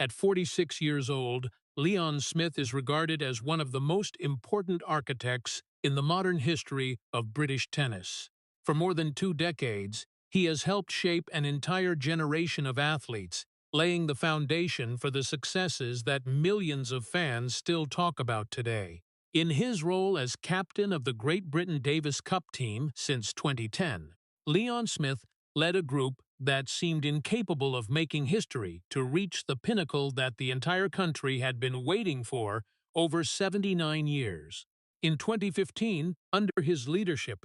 At 46 years old, Leon Smith is regarded as one of the most important architects in the modern history of British tennis. For more than 2 decades, he has helped shape an entire generation of athletes, laying the foundation for the successes that millions of fans still talk about today. In his role as captain of the Great Britain Davis Cup team since 2010, Leon Smith led a group that seemed incapable of making history to reach the pinnacle that the entire country had been waiting for over 79 years. In 2015, under his leadership,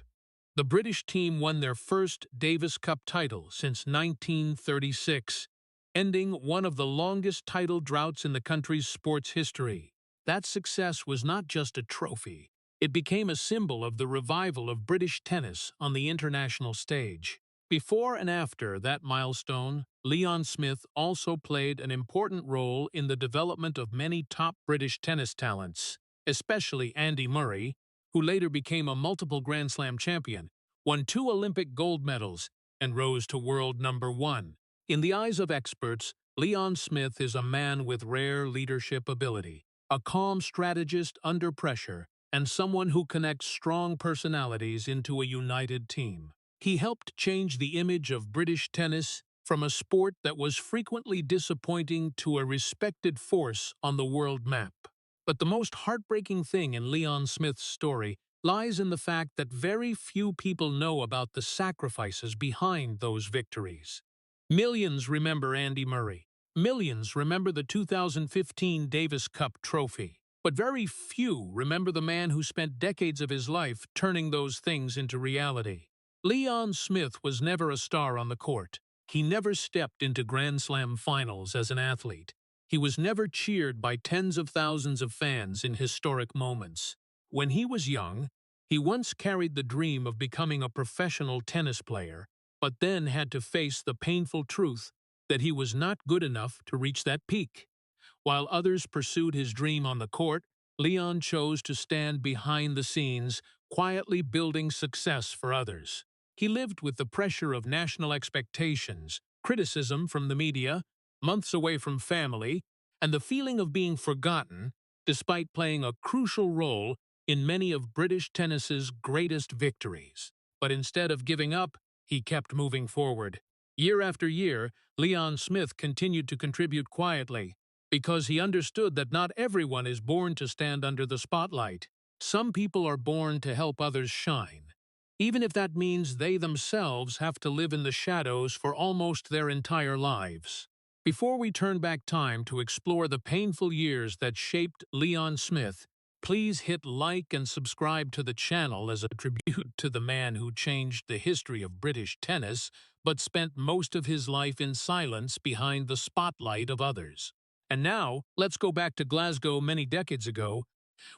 the British team won their first Davis Cup title since 1936, ending one of the longest title droughts in the country's sports history. That success was not just a trophy, it became a symbol of the revival of British tennis on the international stage. Before and after that milestone, Leon Smith also played an important role in the development of many top British tennis talents, especially Andy Murray, who later became a multiple Grand Slam champion, won 2 Olympic gold medals, and rose to world number 1. In the eyes of experts, Leon Smith is a man with rare leadership ability, a calm strategist under pressure, and someone who connects strong personalities into a united team. He helped change the image of British tennis from a sport that was frequently disappointing to a respected force on the world map. But the most heartbreaking thing in Leon Smith's story lies in the fact that very few people know about the sacrifices behind those victories. Millions remember Andy Murray. Millions remember the 2015 Davis Cup trophy. But very few remember the man who spent decades of his life turning those things into reality. Leon Smith was never a star on the court. He never stepped into Grand Slam finals as an athlete. He was never cheered by tens of thousands of fans in historic moments. When he was young, he once carried the dream of becoming a professional tennis player, but then had to face the painful truth that he was not good enough to reach that peak. While others pursued his dream on the court, Leon chose to stand behind the scenes, quietly building success for others. He lived with the pressure of national expectations, criticism from the media, months away from family, and the feeling of being forgotten, despite playing a crucial role in many of British tennis's greatest victories. But instead of giving up, he kept moving forward. Year after year, Leon Smith continued to contribute quietly, because he understood that not everyone is born to stand under the spotlight. Some people are born to help others shine, even if that means they themselves have to live in the shadows for almost their entire lives. Before we turn back time to explore the painful years that shaped Leon Smith, please hit like and subscribe to the channel as a tribute to the man who changed the history of British tennis but spent most of his life in silence behind the spotlight of others. And now, let's go back to Glasgow many decades ago,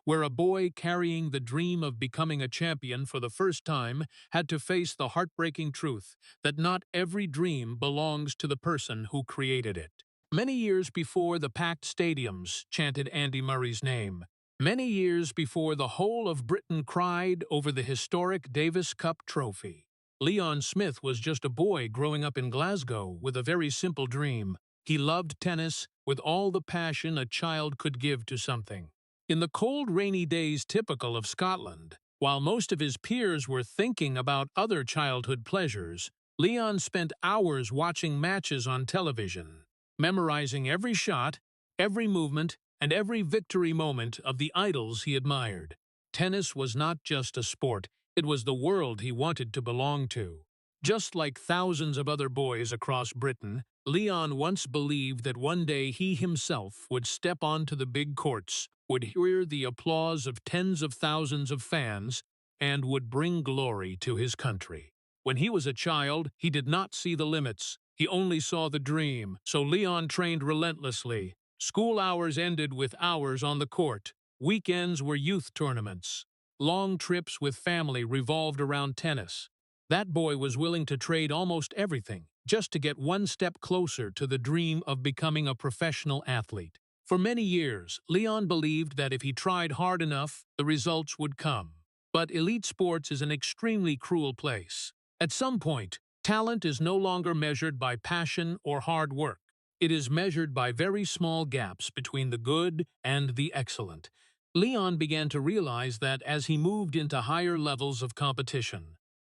where a boy carrying the dream of becoming a champion for the first time had to face the heartbreaking truth that not every dream belongs to the person who created it. Many years before the packed stadiums chanted Andy Murray's name, many years before the whole of Britain cried over the historic Davis Cup trophy, Leon Smith was just a boy growing up in Glasgow with a very simple dream. He loved tennis with all the passion a child could give to something. In the cold, rainy days typical of Scotland, while most of his peers were thinking about other childhood pleasures, Leon spent hours watching matches on television, memorizing every shot, every movement, and every victory moment of the idols he admired. Tennis was not just a sport, it was the world he wanted to belong to. Just like thousands of other boys across Britain, Leon once believed that one day he himself would step onto the big courts, would hear the applause of tens of thousands of fans, and would bring glory to his country. When he was a child, he did not see the limits. He only saw the dream, so Leon trained relentlessly. School hours ended with hours on the court. Weekends were youth tournaments. Long trips with family revolved around tennis. That boy was willing to trade almost everything just to get one step closer to the dream of becoming a professional athlete. For many years, Leon believed that if he tried hard enough, the results would come. But elite sports is an extremely cruel place. At some point, talent is no longer measured by passion or hard work. It is measured by very small gaps between the good and the excellent. Leon began to realize that as he moved into higher levels of competition,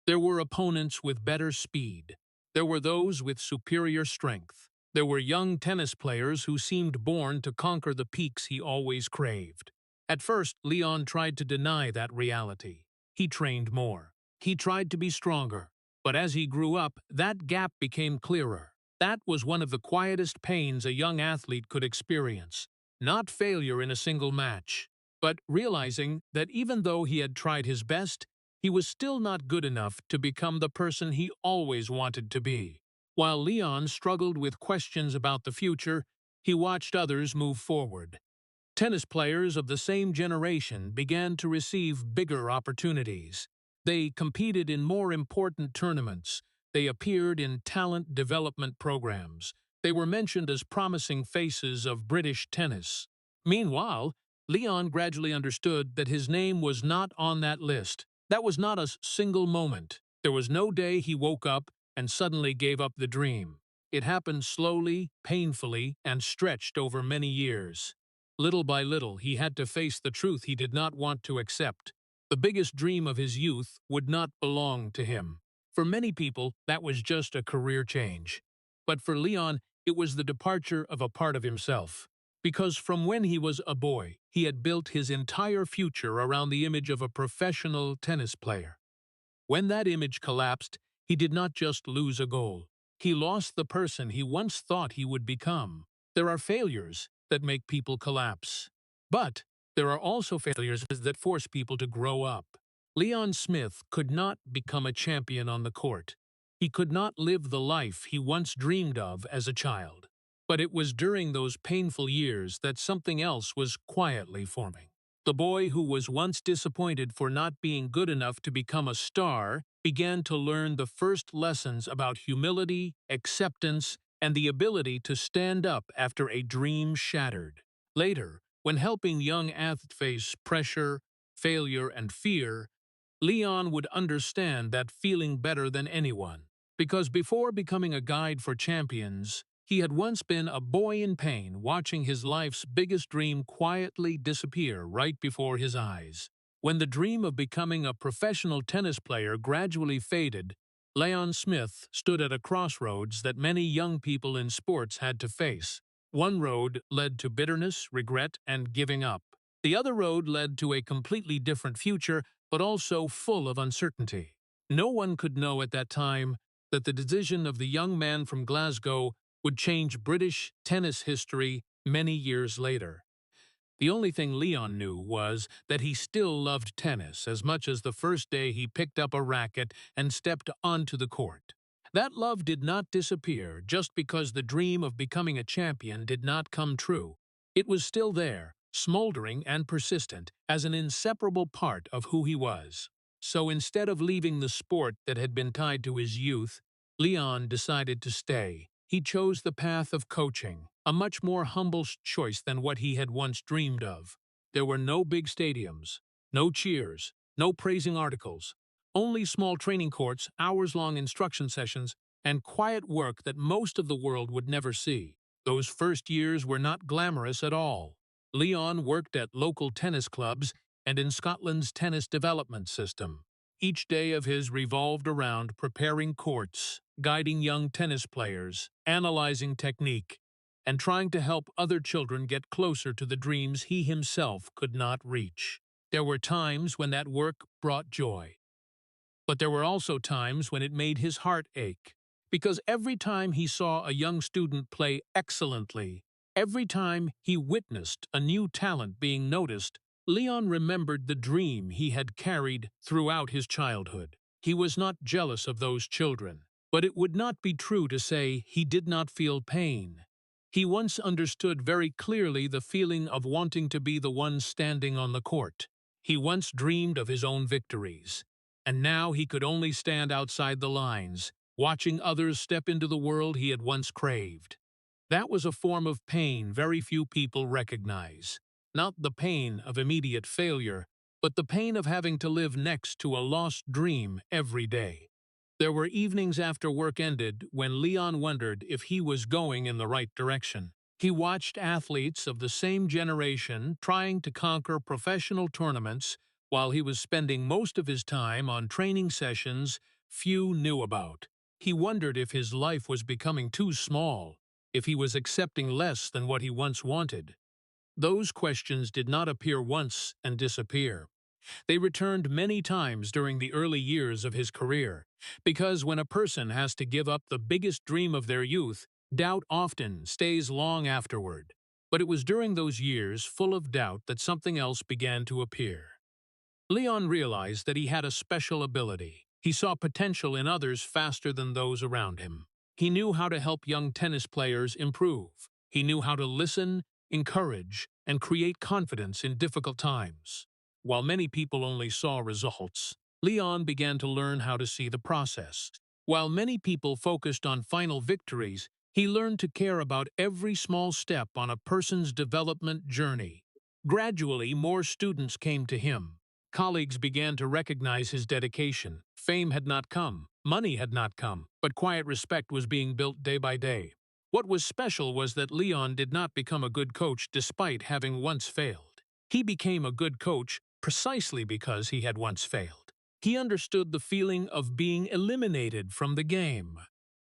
there were opponents with better speed. There were those with superior strength. There were young tennis players who seemed born to conquer the peaks he always craved. At first, Leon tried to deny that reality. He trained more. He tried to be stronger. But as he grew up, that gap became clearer. That was one of the quietest pains a young athlete could experience. Not failure in a single match, but realizing that even though he had tried his best, he was still not good enough to become the person he always wanted to be. While Leon struggled with questions about the future, he watched others move forward. Tennis players of the same generation began to receive bigger opportunities. They competed in more important tournaments. They appeared in talent development programs. They were mentioned as promising faces of British tennis. Meanwhile, Leon gradually understood that his name was not on that list. That was not a single moment. There was no day he woke up and suddenly gave up the dream. It happened slowly, painfully, and stretched over many years. Little by little, he had to face the truth he did not want to accept. The biggest dream of his youth would not belong to him. For many people, that was just a career change. But for Leon, it was the departure of a part of himself. Because from when he was a boy, he had built his entire future around the image of a professional tennis player. When that image collapsed, he did not just lose a goal. He lost the person he once thought he would become. There are failures that make people collapse. But there are also failures that force people to grow up. Leon Smith could not become a champion on the court. He could not live the life he once dreamed of as a child. But it was during those painful years that something else was quietly forming. The boy who was once disappointed for not being good enough to become a star began to learn the first lessons about humility, acceptance, and the ability to stand up after a dream shattered. Later, when helping young athletes face pressure, failure, and fear, Leon would understand that feeling better than anyone. Because before becoming a guide for champions, he had once been a boy in pain watching his life's biggest dream quietly disappear right before his eyes. When the dream of becoming a professional tennis player gradually faded, Leon Smith stood at a crossroads that many young people in sports had to face. One road led to bitterness, regret, and giving up. The other road led to a completely different future, but also full of uncertainty. No one could know at that time that the decision of the young man from Glasgow would change British tennis history many years later. The only thing Leon knew was that he still loved tennis as much as the first day he picked up a racket and stepped onto the court. That love did not disappear just because the dream of becoming a champion did not come true. It was still there, smoldering and persistent, as an inseparable part of who he was. So instead of leaving the sport that had been tied to his youth, Leon decided to stay. He chose the path of coaching, a much more humble choice than what he had once dreamed of. There were no big stadiums, no cheers, no praising articles, only small training courts, hours-long instruction sessions, and quiet work that most of the world would never see. Those first years were not glamorous at all. Leon worked at local tennis clubs and in Scotland's tennis development system. Each day of his revolved around preparing courts, guiding young tennis players, analyzing technique, and trying to help other children get closer to the dreams he himself could not reach. There were times when that work brought joy, but there were also times when it made his heart ache, because every time he saw a young student play excellently, every time he witnessed a new talent being noticed, Leon remembered the dream he had carried throughout his childhood. He was not jealous of those children, but it would not be true to say he did not feel pain. He once understood very clearly the feeling of wanting to be the one standing on the court. He once dreamed of his own victories, and now he could only stand outside the lines, watching others step into the world he had once craved. That was a form of pain very few people recognize. Not the pain of immediate failure, but the pain of having to live next to a lost dream every day. There were evenings after work ended when Leon wondered if he was going in the right direction. He watched athletes of the same generation trying to conquer professional tournaments while he was spending most of his time on training sessions few knew about. He wondered if his life was becoming too small, if he was accepting less than what he once wanted. Those questions did not appear once and disappear. They returned many times during the early years of his career, because when a person has to give up the biggest dream of their youth, doubt often stays long afterward. But it was during those years full of doubt that something else began to appear. Leon realized that he had a special ability. He saw potential in others faster than those around him. He knew how to help young tennis players improve. He knew how to listen, encourage, and create confidence in difficult times. While many people only saw results, Leon began to learn how to see the process. While many people focused on final victories, he learned to care about every small step on a person's development journey. Gradually, more students came to him. Colleagues began to recognize his dedication. Fame had not come, money had not come, but quiet respect was being built day by day. What was special was that Leon did not become a good coach despite having once failed. He became a good coach precisely because he had once failed. He understood the feeling of being eliminated from the game.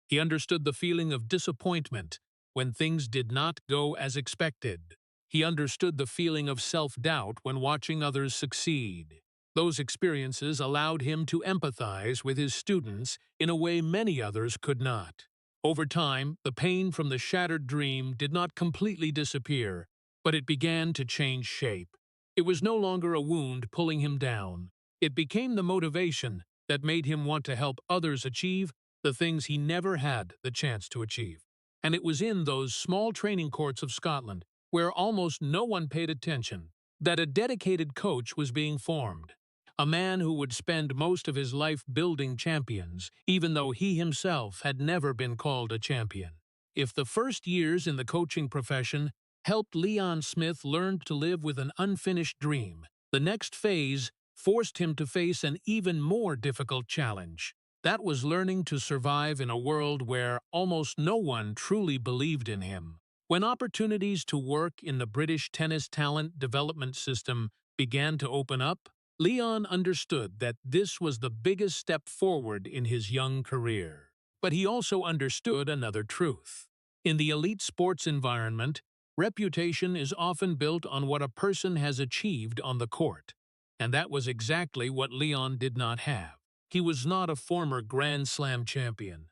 He understood the feeling of disappointment when things did not go as expected. He understood the feeling of self-doubt when watching others succeed. Those experiences allowed him to empathize with his students in a way many others could not. Over time, the pain from the shattered dream did not completely disappear, but it began to change shape. It was no longer a wound pulling him down. It became the motivation that made him want to help others achieve the things he never had the chance to achieve. And it was in those small training courts of Scotland, where almost no one paid attention, that a dedicated coach was being formed. A man who would spend most of his life building champions, even though he himself had never been called a champion. If the first years in the coaching profession helped Leon Smith learn to live with an unfinished dream, the next phase forced him to face an even more difficult challenge. That was learning to survive in a world where almost no one truly believed in him. When opportunities to work in the British tennis talent development system began to open up, Leon understood that this was the biggest step forward in his young career. But he also understood another truth. In the elite sports environment, reputation is often built on what a person has achieved on the court. And that was exactly what Leon did not have. He was not a former Grand Slam champion.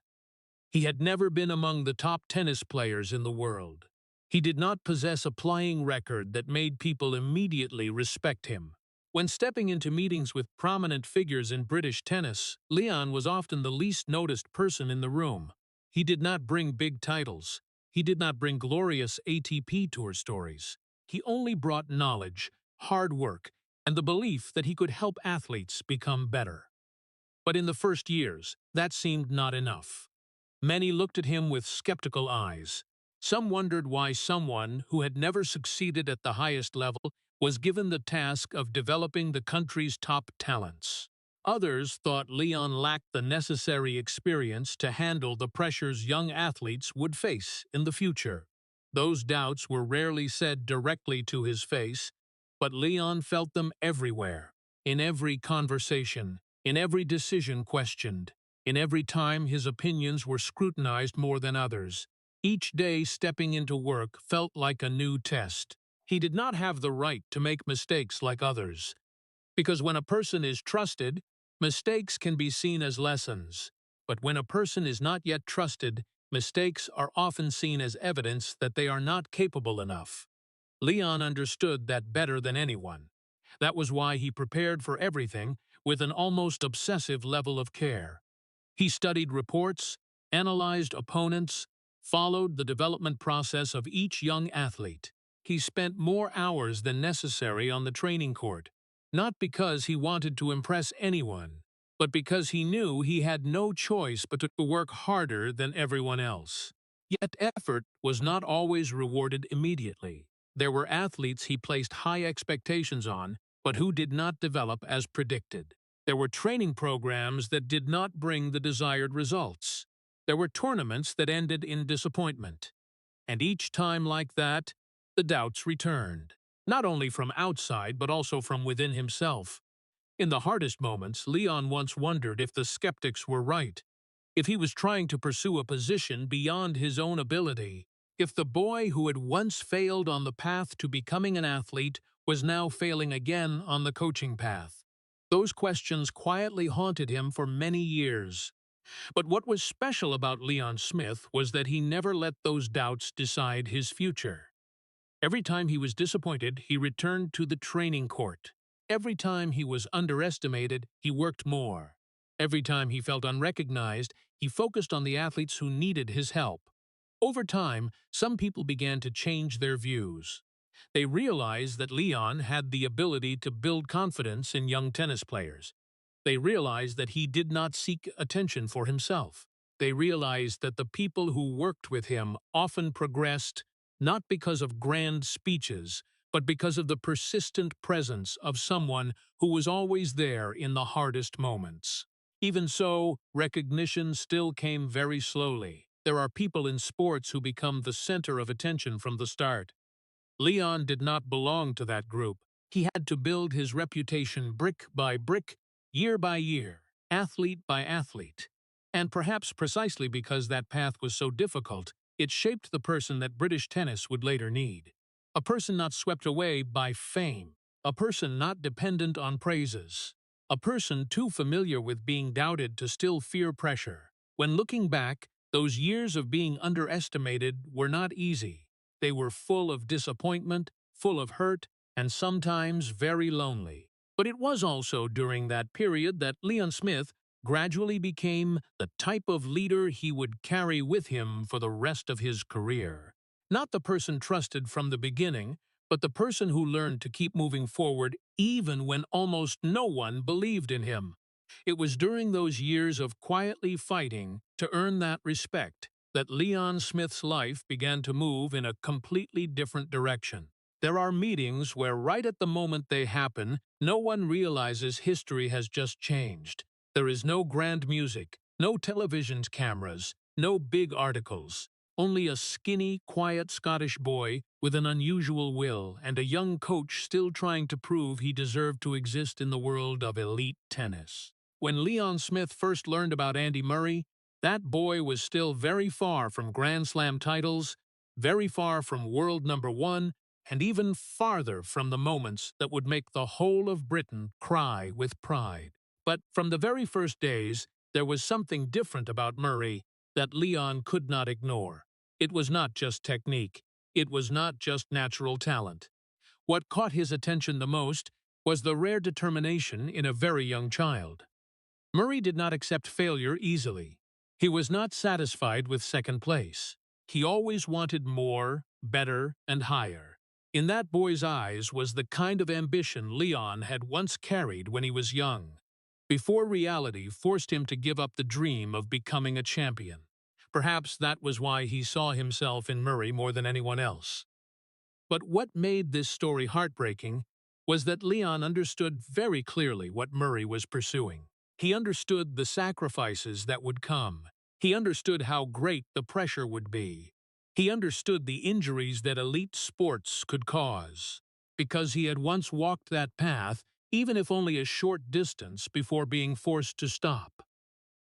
He had never been among the top tennis players in the world. He did not possess a playing record that made people immediately respect him. When stepping into meetings with prominent figures in British tennis, Leon was often the least noticed person in the room. He did not bring big titles. He did not bring glorious ATP Tour stories. He only brought knowledge, hard work, and the belief that he could help athletes become better. But in the first years, that seemed not enough. Many looked at him with skeptical eyes. Some wondered why someone who had never succeeded at the highest level was given the task of developing the country's top talents. Others thought Leon lacked the necessary experience to handle the pressures young athletes would face in the future. Those doubts were rarely said directly to his face, but Leon felt them everywhere, in every conversation, in every decision questioned. In every time his opinions were scrutinized more than others. Each day stepping into work felt like a new test. He did not have the right to make mistakes like others. Because when a person is trusted, mistakes can be seen as lessons. But when a person is not yet trusted, mistakes are often seen as evidence that they are not capable enough. Leon understood that better than anyone. That was why he prepared for everything with an almost obsessive level of care. He studied reports, analyzed opponents, followed the development process of each young athlete. He spent more hours than necessary on the training court, not because he wanted to impress anyone, but because he knew he had no choice but to work harder than everyone else. Yet effort was not always rewarded immediately. There were athletes he placed high expectations on, but who did not develop as predicted. There were training programs that did not bring the desired results. There were tournaments that ended in disappointment. And each time like that, the doubts returned, not only from outside but also from within himself. In the hardest moments, Leon once wondered if the skeptics were right, if he was trying to pursue a position beyond his own ability, if the boy who had once failed on the path to becoming an athlete was now failing again on the coaching path. Those questions quietly haunted him for many years. But what was special about Leon Smith was that he never let those doubts decide his future. Every time he was disappointed, he returned to the training court. Every time he was underestimated, he worked more. Every time he felt unrecognized, he focused on the athletes who needed his help. Over time, some people began to change their views. They realized that Leon had the ability to build confidence in young tennis players. They realized that he did not seek attention for himself. They realized that the people who worked with him often progressed not because of grand speeches, but because of the persistent presence of someone who was always there in the hardest moments. Even so, recognition still came very slowly. There are people in sports who become the center of attention from the start. Leon did not belong to that group. He had to build his reputation brick by brick, year by year, athlete by athlete. And perhaps precisely because that path was so difficult, it shaped the person that British tennis would later need. A person not swept away by fame. A person not dependent on praises. A person too familiar with being doubted to still fear pressure. When looking back, those years of being underestimated were not easy. They were full of disappointment, full of hurt, and sometimes very lonely. But it was also during that period that Leon Smith gradually became the type of leader he would carry with him for the rest of his career. Not the person trusted from the beginning, but the person who learned to keep moving forward even when almost no one believed in him. It was during those years of quietly fighting to earn that respect that Leon Smith's life began to move in a completely different direction. There are meetings where right at the moment they happen, no one realizes history has just changed. There is no grand music, no television cameras, no big articles. Only a skinny, quiet Scottish boy with an unusual will and a young coach still trying to prove he deserved to exist in the world of elite tennis. When Leon Smith first learned about Andy Murray, that boy was still very far from Grand Slam titles, very far from world number one, and even farther from the moments that would make the whole of Britain cry with pride. But from the very first days, there was something different about Murray that Leon could not ignore. It was not just technique. It was not just natural talent. What caught his attention the most was the rare determination in a very young child. Murray did not accept failure easily. He was not satisfied with second place. He always wanted more, better, and higher. In that boy's eyes was the kind of ambition Leon had once carried when he was young, before reality forced him to give up the dream of becoming a champion. Perhaps that was why he saw himself in Murray more than anyone else. But what made this story heartbreaking was that Leon understood very clearly what Murray was pursuing. He understood the sacrifices that would come. He understood how great the pressure would be. He understood the injuries that elite sports could cause, because he had once walked that path, even if only a short distance before being forced to stop.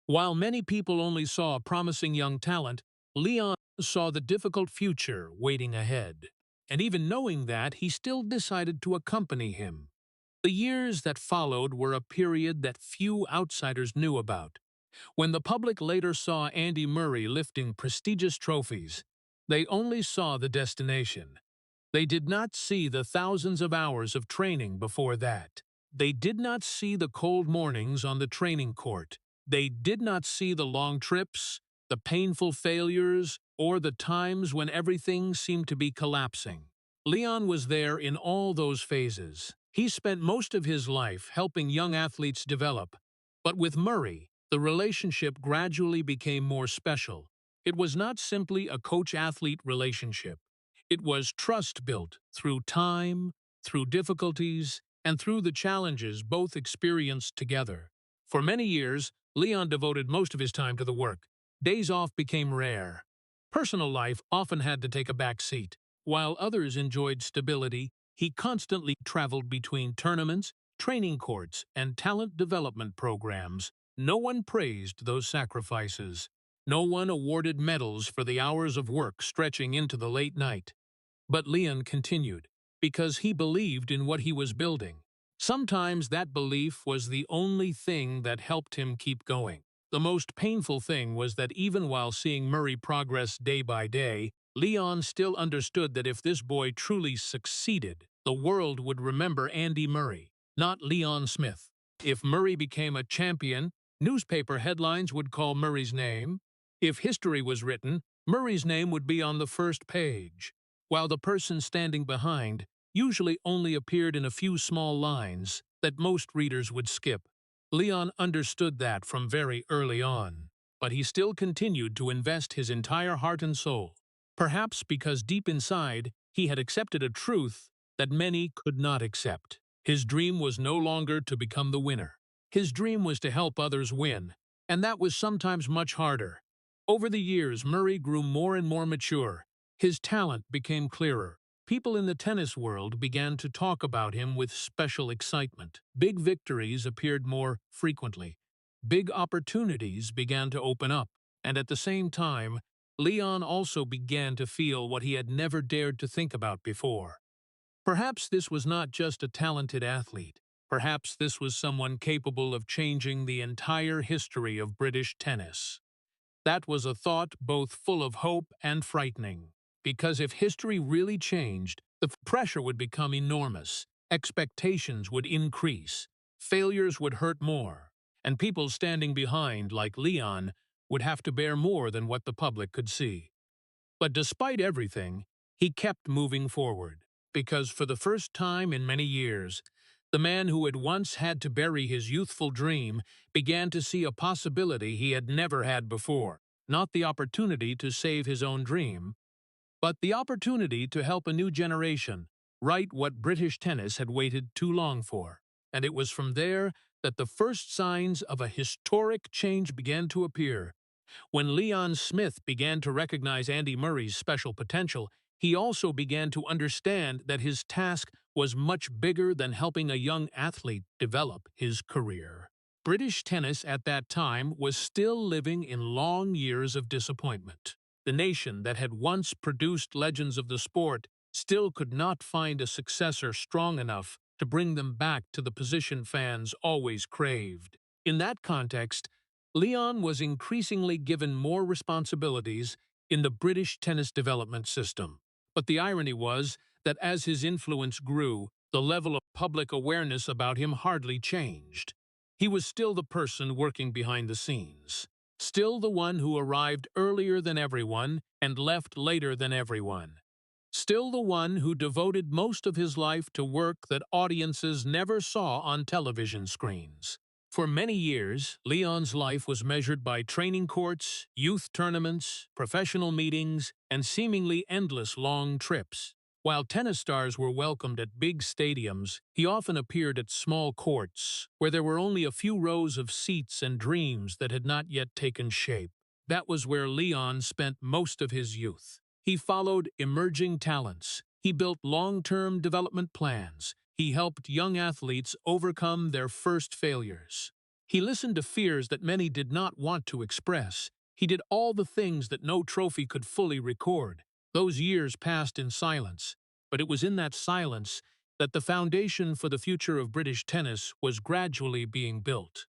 While many people only saw a promising young talent, Leon saw the difficult future waiting ahead. And even knowing that, he still decided to accompany him. The years that followed were a period that few outsiders knew about. When the public later saw Andy Murray lifting prestigious trophies, they only saw the destination. They did not see the thousands of hours of training before that. They did not see the cold mornings on the training court. They did not see the long trips, the painful failures, or the times when everything seemed to be collapsing. Leon was there in all those phases. He spent most of his life helping young athletes develop. But with Murray, the relationship gradually became more special. It was not simply a coach-athlete relationship. It was trust built through time, through difficulties, and through the challenges both experienced together. For many years, Leon devoted most of his time to the work. Days off became rare. Personal life often had to take a back seat. While others enjoyed stability, he constantly traveled between tournaments, training courts, and talent development programs. No one praised those sacrifices. No one awarded medals for the hours of work stretching into the late night. But Leon continued, because he believed in what he was building. Sometimes that belief was the only thing that helped him keep going. The most painful thing was that even while seeing Murray progress day by day, Leon still understood that if this boy truly succeeded, the world would remember Andy Murray, not Leon Smith. If Murray became a champion, newspaper headlines would call Murray's name. If history was written, Murray's name would be on the first page, while the person standing behind usually only appeared in a few small lines that most readers would skip. Leon understood that from very early on, but he still continued to invest his entire heart and soul, perhaps because deep inside he had accepted a truth that many could not accept. His dream was no longer to become the winner. His dream was to help others win, and that was sometimes much harder. Over the years, Murray grew more and more mature. His talent became clearer. People in the tennis world began to talk about him with special excitement. Big victories appeared more frequently. Big opportunities began to open up. And at the same time, Leon also began to feel what he had never dared to think about before. Perhaps this was not just a talented athlete. Perhaps this was someone capable of changing the entire history of British tennis. That was a thought both full of hope and frightening, because if history really changed, the pressure would become enormous, expectations would increase, failures would hurt more, and people standing behind, like Leon, would have to bear more than what the public could see. But despite everything, he kept moving forward, because for the first time in many years, the man who had once had to bury his youthful dream began to see a possibility he had never had before. Not the opportunity to save his own dream, but the opportunity to help a new generation write what British tennis had waited too long for. And it was from there that the first signs of a historic change began to appear. When Leon Smith began to recognize Andy Murray's special potential, he also began to understand that his task was much bigger than helping a young athlete develop his career. British tennis at that time was still living in long years of disappointment. The nation that had once produced legends of the sport still could not find a successor strong enough to bring them back to the position fans always craved. In that context, Leon was increasingly given more responsibilities in the British tennis development system. But the irony was that as his influence grew, the level of public awareness about him hardly changed. He was still the person working behind the scenes, still the one who arrived earlier than everyone and left later than everyone, still the one who devoted most of his life to work that audiences never saw on television screens. For many years, Leon's life was measured by training courts, youth tournaments, professional meetings, and seemingly endless long trips. While tennis stars were welcomed at big stadiums, he often appeared at small courts, where there were only a few rows of seats and dreams that had not yet taken shape. That was where Leon spent most of his youth. He followed emerging talents. He built long-term development plans. He helped young athletes overcome their first failures. He listened to fears that many did not want to express. He did all the things that no trophy could fully record. Those years passed in silence, but it was in that silence that the foundation for the future of British tennis was gradually being built.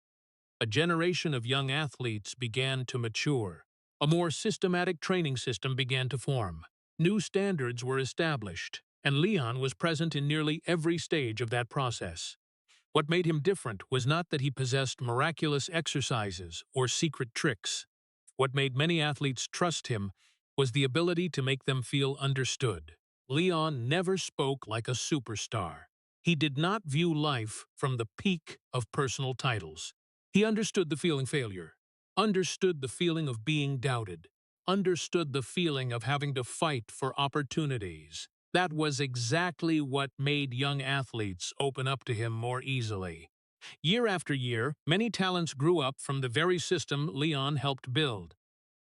A generation of young athletes began to mature. A more systematic training system began to form. New standards were established, and Leon was present in nearly every stage of that process. What made him different was not that he possessed miraculous exercises or secret tricks. What made many athletes trust him was the ability to make them feel understood. Leon never spoke like a superstar. He did not view life from the peak of personal titles. He understood the feeling failure, understood the feeling of being doubted, understood the feeling of having to fight for opportunities. That was exactly what made young athletes open up to him more easily. Year after year, many talents grew up from the very system Leon helped build.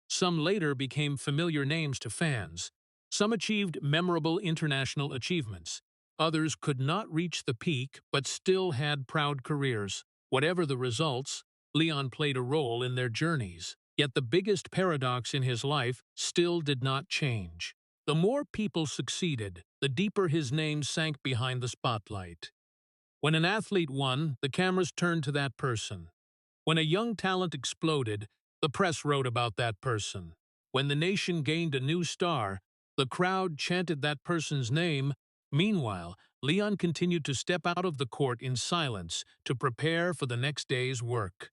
Some later became familiar names to fans. Some achieved memorable international achievements. Others could not reach the peak but still had proud careers. Whatever the results, Leon played a role in their journeys. Yet the biggest paradox in his life still did not change. The more people succeeded, the deeper his name sank behind the spotlight. When an athlete won, the cameras turned to that person. When a young talent exploded, the press wrote about that person. When the nation gained a new star, the crowd chanted that person's name. Meanwhile, Leon continued to step out of the court in silence to prepare for the next day's work.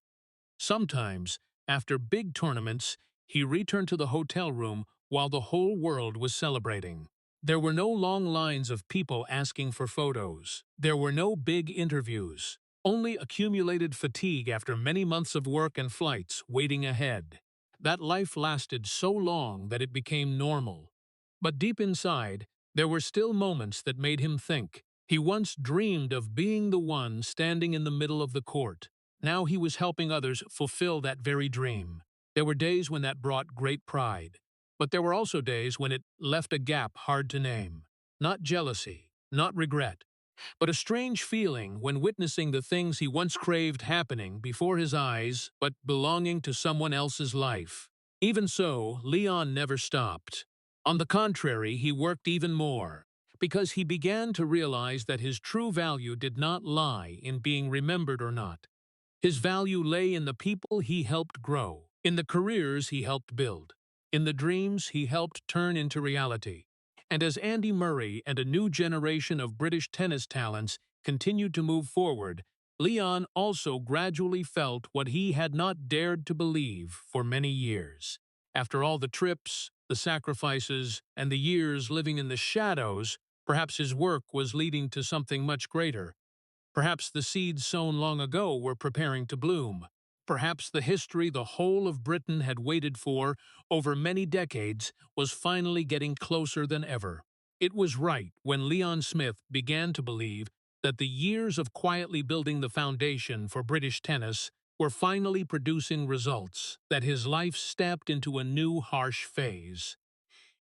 Sometimes, after big tournaments, he returned to the hotel room while the whole world was celebrating. There were no long lines of people asking for photos. There were no big interviews. Only accumulated fatigue after many months of work and flights waiting ahead. That life lasted so long that it became normal. But deep inside, there were still moments that made him think. He once dreamed of being the one standing in the middle of the court. Now he was helping others fulfill that very dream. There were days when that brought great pride. But there were also days when it left a gap hard to name. Not jealousy, not regret, but a strange feeling when witnessing the things he once craved happening before his eyes but belonging to someone else's life. Even so, Leon never stopped. On the contrary, he worked even more, because he began to realize that his true value did not lie in being remembered or not. His value lay in the people he helped grow, in the careers he helped build, in the dreams he helped turn into reality. And as Andy Murray and a new generation of British tennis talents continued to move forward, Leon also gradually felt what he had not dared to believe for many years. After all the trips, the sacrifices, and the years living in the shadows, perhaps his work was leading to something much greater. Perhaps the seeds sown long ago were preparing to bloom. Perhaps the history the whole of Britain had waited for over many decades was finally getting closer than ever. It was right when Leon Smith began to believe that the years of quietly building the foundation for British tennis were finally producing results, that his life stepped into a new harsh phase.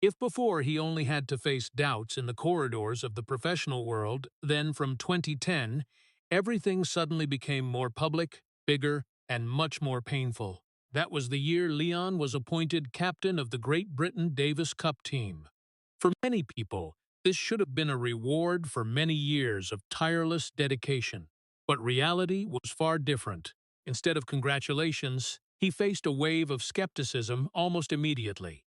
If before he only had to face doubts in the corridors of the professional world, then from 2010, everything suddenly became more public, bigger, and much more painful. That was the year Leon was appointed captain of the Great Britain Davis Cup team. For many people, this should have been a reward for many years of tireless dedication. But reality was far different. Instead of congratulations, he faced a wave of skepticism almost immediately.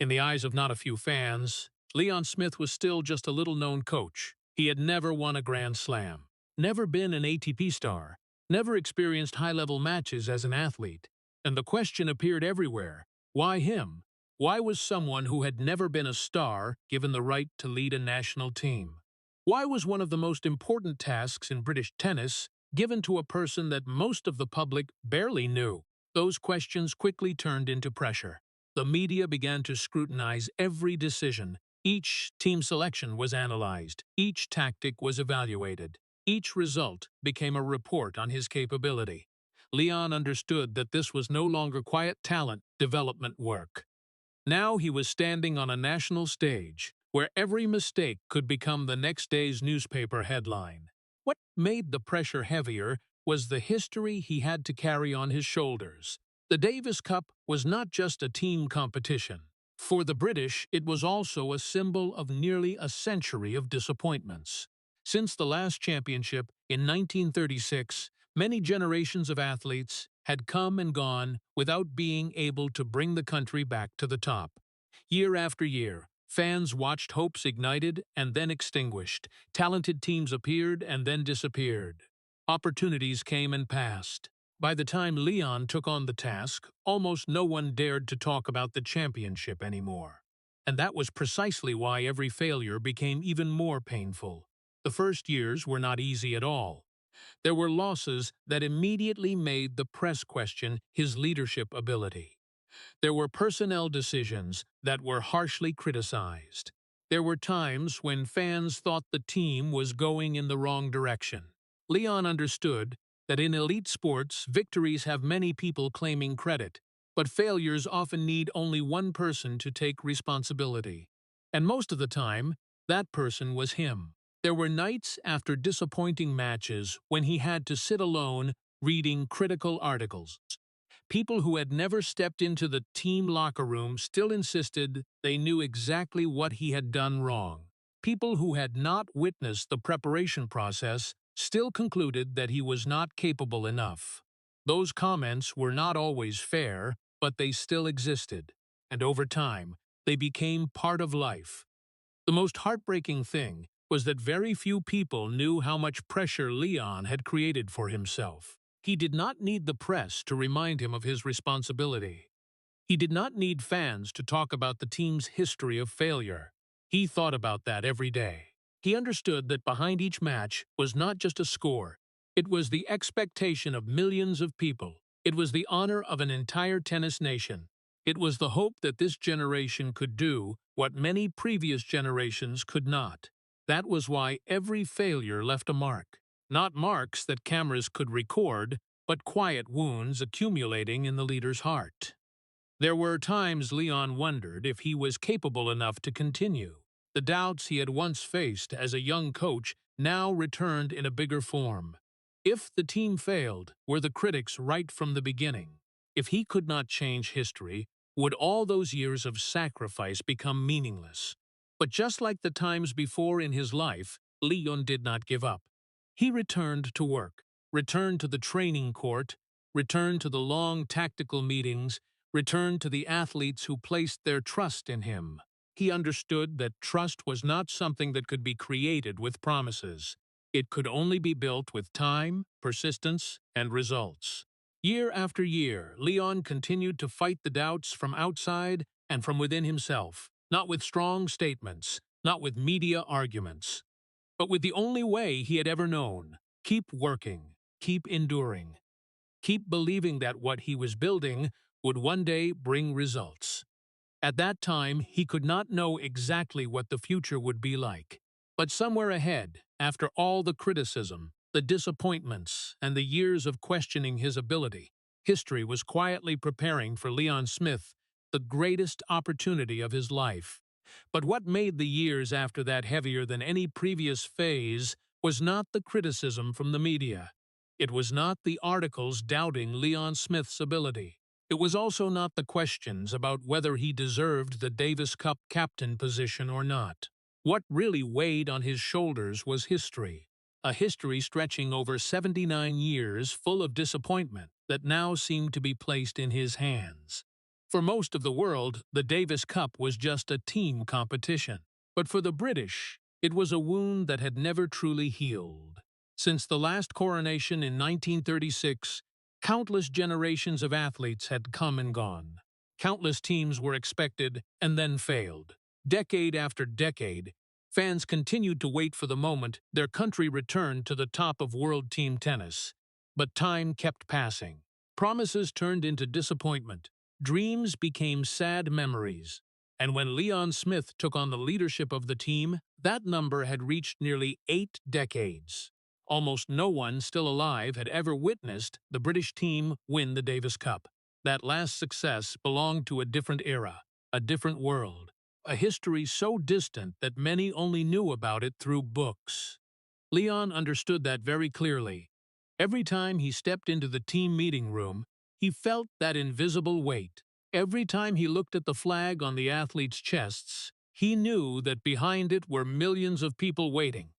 In the eyes of not a few fans, Leon Smith was still just a little-known coach. He had never won a Grand Slam, never been an ATP star, never experienced high-level matches as an athlete. And the question appeared everywhere: why him? Why was someone who had never been a star given the right to lead a national team? Why was one of the most important tasks in British tennis given to a person that most of the public barely knew? Those questions quickly turned into pressure. The media began to scrutinize every decision. Each team selection was analyzed. Each tactic was evaluated. Each result became a report on his capability. Leon understood that this was no longer quiet talent development work. Now he was standing on a national stage, where every mistake could become the next day's newspaper headline. What made the pressure heavier was the history he had to carry on his shoulders. The Davis Cup was not just a team competition. For the British, it was also a symbol of nearly a century of disappointments. Since the last championship in 1936, many generations of athletes had come and gone without being able to bring the country back to the top. Year after year, fans watched hopes ignited and then extinguished. Talented teams appeared and then disappeared. Opportunities came and passed. By the time Leon took on the task, almost no one dared to talk about the championship anymore. And that was precisely why every failure became even more painful. The first years were not easy at all. There were losses that immediately made the press question his leadership ability. There were personnel decisions that were harshly criticized. There were times when fans thought the team was going in the wrong direction. Leon understood that in elite sports, victories have many people claiming credit, but failures often need only one person to take responsibility. And most of the time, that person was him. There were nights after disappointing matches when he had to sit alone reading critical articles. People who had never stepped into the team locker room still insisted they knew exactly what he had done wrong. People who had not witnessed the preparation process still concluded that he was not capable enough. Those comments were not always fair, but they still existed, and over time, they became part of life. The most heartbreaking thing was that very few people knew how much pressure Leon had created for himself. He did not need the press to remind him of his responsibility. He did not need fans to talk about the team's history of failure. He thought about that every day. He understood that behind each match was not just a score. It was the expectation of millions of people. It was the honor of an entire tennis nation. It was the hope that this generation could do what many previous generations could not. That was why every failure left a mark. Not marks that cameras could record, but quiet wounds accumulating in the leader's heart. There were times Leon wondered if he was capable enough to continue. The doubts he had once faced as a young coach now returned in a bigger form. If the team failed, were the critics right from the beginning? If he could not change history, would all those years of sacrifice become meaningless? But just like the times before in his life, Leon did not give up. He returned to work, returned to the training court, returned to the long tactical meetings, returned to the athletes who placed their trust in him. He understood that trust was not something that could be created with promises. It could only be built with time, persistence, and results. Year after year, Leon continued to fight the doubts from outside and from within himself, not with strong statements, not with media arguments, but with the only way he had ever known: keep working, keep enduring. Keep believing that what he was building would one day bring results. At that time, he could not know exactly what the future would be like. But somewhere ahead, after all the criticism, the disappointments, and the years of questioning his ability, history was quietly preparing for Leon Smith the greatest opportunity of his life. But what made the years after that heavier than any previous phase was not the criticism from the media. It was not the articles doubting Leon Smith's ability. It was also not the questions about whether he deserved the Davis Cup captain position or not. What really weighed on his shoulders was history, a history stretching over 79 years full of disappointment that now seemed to be placed in his hands. For most of the world, the Davis Cup was just a team competition. But for the British, it was a wound that had never truly healed. Since the last coronation in 1936, countless generations of athletes had come and gone. Countless teams were expected and then failed. Decade after decade, fans continued to wait for the moment their country returned to the top of world team tennis. But time kept passing. Promises turned into disappointment. Dreams became sad memories. And when Leon Smith took on the leadership of the team, that number had reached nearly 8 decades. Almost no one still alive had ever witnessed the British team win the Davis Cup. That last success belonged to a different era, a different world, a history so distant that many only knew about it through books. Leon understood that very clearly. Every time he stepped into the team meeting room, he felt that invisible weight. Every time he looked at the flag on the athletes' chests, he knew that behind it were millions of people waiting.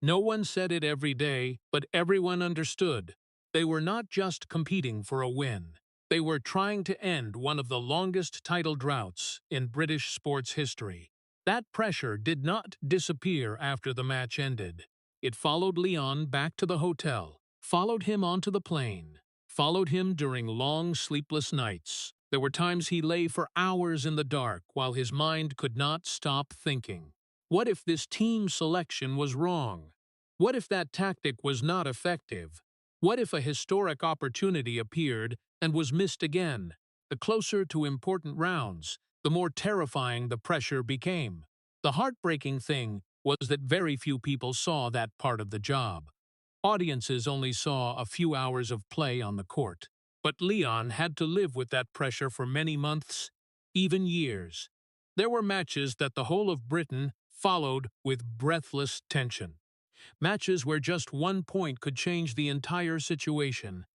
No one said it every day, but everyone understood. They were not just competing for a win. They were trying to end one of the longest title droughts in British sports history. That pressure did not disappear after the match ended. It followed Leon back to the hotel, followed him onto the plane, followed him during long, sleepless nights. There were times he lay for hours in the dark while his mind could not stop thinking. What if this team selection was wrong? What if that tactic was not effective? What if a historic opportunity appeared and was missed again? The closer to important rounds, the more terrifying the pressure became. The heartbreaking thing was that very few people saw that part of the job. Audiences only saw a few hours of play on the court, but Leon had to live with that pressure for many months, even years. There were matches that the whole of Britain followed with breathless tension. Matches where just 1 point could change the entire situation.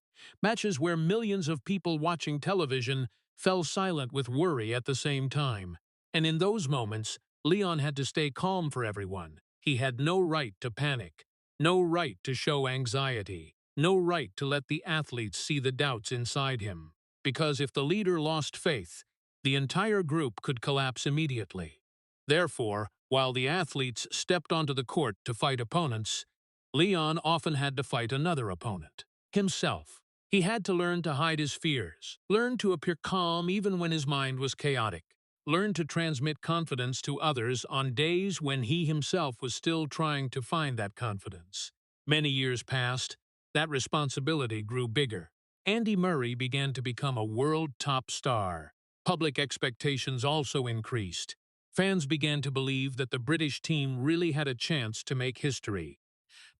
Matches where millions of people watching television fell silent with worry at the same time. And in those moments, Leon had to stay calm for everyone. He had no right to panic, no right to show anxiety, no right to let the athletes see the doubts inside him. Because if the leader lost faith, the entire group could collapse immediately. Therefore, while the athletes stepped onto the court to fight opponents, Leon often had to fight another opponent, himself. He had to learn to hide his fears, learn to appear calm even when his mind was chaotic, learn to transmit confidence to others on days when he himself was still trying to find that confidence. Many years passed, that responsibility grew bigger. Andy Murray began to become a world top star. Public expectations also increased. Fans began to believe that the British team really had a chance to make history.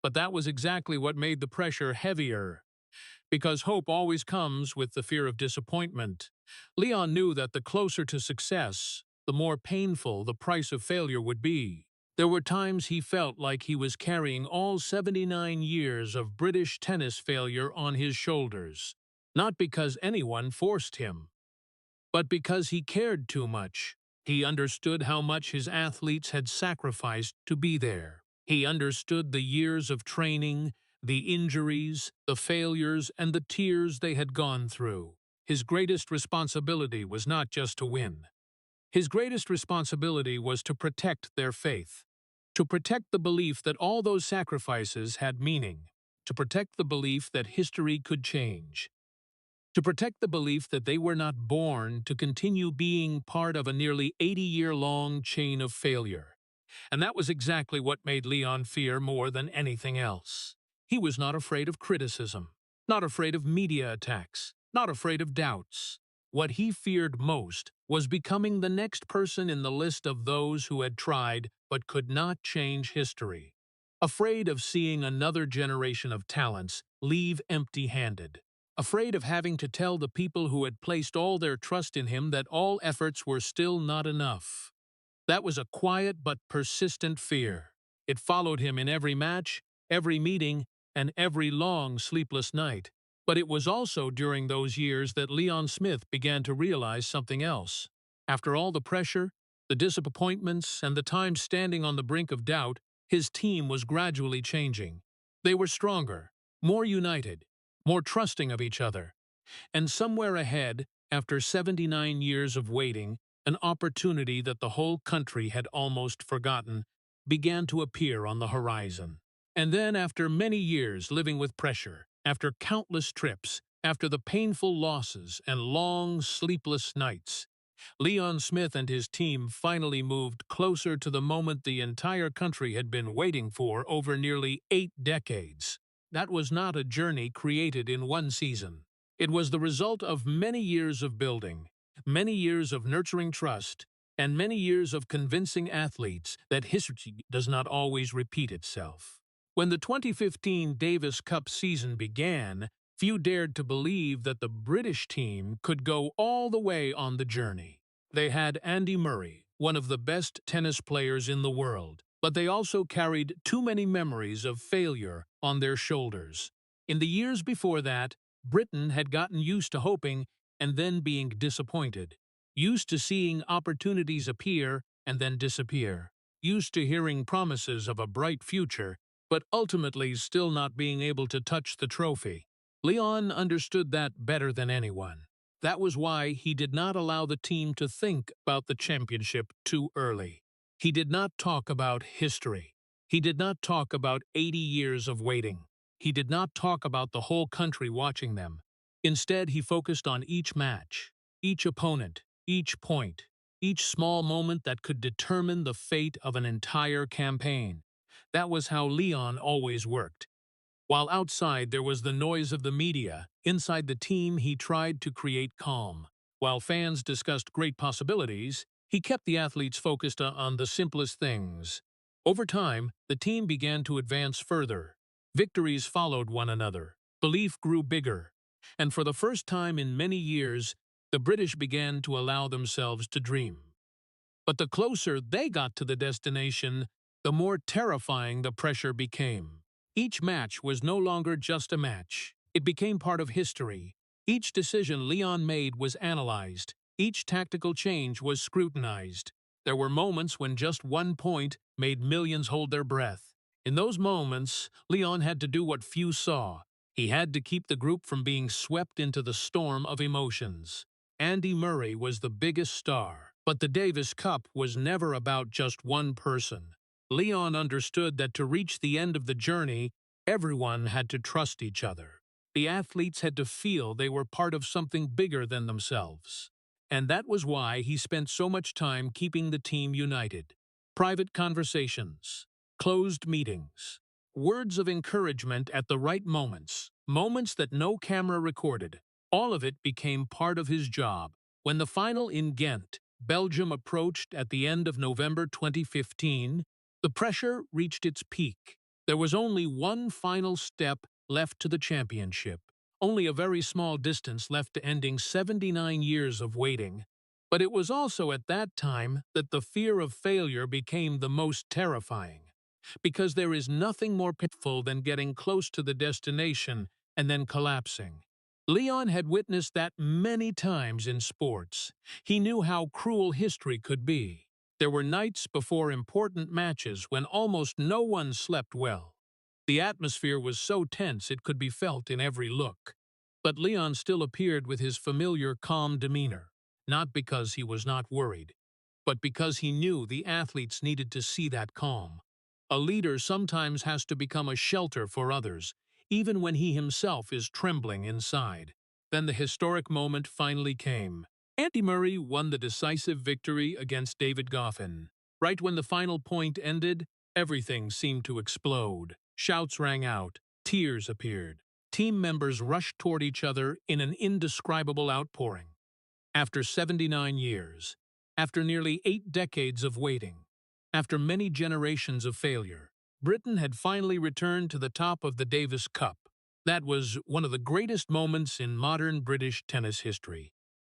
But that was exactly what made the pressure heavier. Because hope always comes with the fear of disappointment. Leon knew that the closer to success, the more painful the price of failure would be. There were times he felt like he was carrying all 79 years of British tennis failure on his shoulders. Not because anyone forced him, but because he cared too much. He understood how much his athletes had sacrificed to be there. He understood the years of training, the injuries, the failures, and the tears they had gone through. His greatest responsibility was not just to win. His greatest responsibility was to protect their faith, to protect the belief that all those sacrifices had meaning, to protect the belief that history could change, to protect the belief that they were not born to continue being part of a nearly 80-year-long chain of failure. And that was exactly what made Leon fear more than anything else. He was not afraid of criticism, not afraid of media attacks, not afraid of doubts. What he feared most was becoming the next person in the list of those who had tried but could not change history. Afraid of seeing another generation of talents leave empty-handed. Afraid of having to tell the people who had placed all their trust in him that all efforts were still not enough. That was a quiet but persistent fear. It followed him in every match, every meeting, and every long, sleepless night. But it was also during those years that Leon Smith began to realize something else. After all the pressure, the disappointments, and the time standing on the brink of doubt, his team was gradually changing. They were stronger, more united, more trusting of each other. And somewhere ahead, after 79 years of waiting, an opportunity that the whole country had almost forgotten began to appear on the horizon. And then, after many years living with pressure, after countless trips, after the painful losses and long, sleepless nights, Leon Smith and his team finally moved closer to the moment the entire country had been waiting for over nearly 8 decades. That was not a journey created in one season. It was the result of many years of building, many years of nurturing trust, and many years of convincing athletes that history does not always repeat itself. When the 2015 Davis Cup season began, few dared to believe that the British team could go all the way on the journey. They had Andy Murray, one of the best tennis players in the world, but they also carried too many memories of failure on their shoulders. In the years before that, Britain had gotten used to hoping and then being disappointed, used to seeing opportunities appear and then disappear, used to hearing promises of a bright future, but ultimately still not being able to touch the trophy. Leon understood that better than anyone. That was why he did not allow the team to think about the championship too early. He did not talk about history. He did not talk about 80 years of waiting. He did not talk about the whole country watching them. Instead, he focused on each match, each opponent, each point, each small moment that could determine the fate of an entire campaign. That was how Leon always worked. While outside there was the noise of the media, inside the team he tried to create calm. While fans discussed great possibilities, he kept the athletes focused on the simplest things. Over time, the team began to advance further. Victories followed one another. Belief grew bigger. And for the first time in many years, the British began to allow themselves to dream. But the closer they got to the destination, the more terrifying the pressure became. Each match was no longer just a match. It became part of history. Each decision Leon made was analyzed. Each tactical change was scrutinized. There were moments when just one point made millions hold their breath. In those moments, Leon had to do what few saw. He had to keep the group from being swept into the storm of emotions. Andy Murray was the biggest star, but the Davis Cup was never about just one person. Leon understood that to reach the end of the journey, everyone had to trust each other. The athletes had to feel they were part of something bigger than themselves. And that was why he spent so much time keeping the team united. Private conversations, closed meetings, words of encouragement at the right moments, moments that no camera recorded. All of it became part of his job. When the final in Ghent, Belgium approached at the end of November 2015, the pressure reached its peak. There was only one final step left to the championship, only a very small distance left to ending 79 years of waiting. But it was also at that time that the fear of failure became the most terrifying. Because there is nothing more painful than getting close to the destination and then collapsing. Leon had witnessed that many times in sports. He knew how cruel history could be. There were nights before important matches when almost no one slept well. The atmosphere was so tense it could be felt in every look. But Leon still appeared with his familiar calm demeanor, not because he was not worried, but because he knew the athletes needed to see that calm. A leader sometimes has to become a shelter for others, even when he himself is trembling inside. Then the historic moment finally came. Andy Murray won the decisive victory against David Goffin. Right when the final point ended, everything seemed to explode. Shouts rang out, tears appeared. Team members rushed toward each other in an indescribable outpouring. After 79 years, after nearly 8 decades of waiting, after many generations of failure, Britain had finally returned to the top of the Davis Cup. That was one of the greatest moments in modern British tennis history.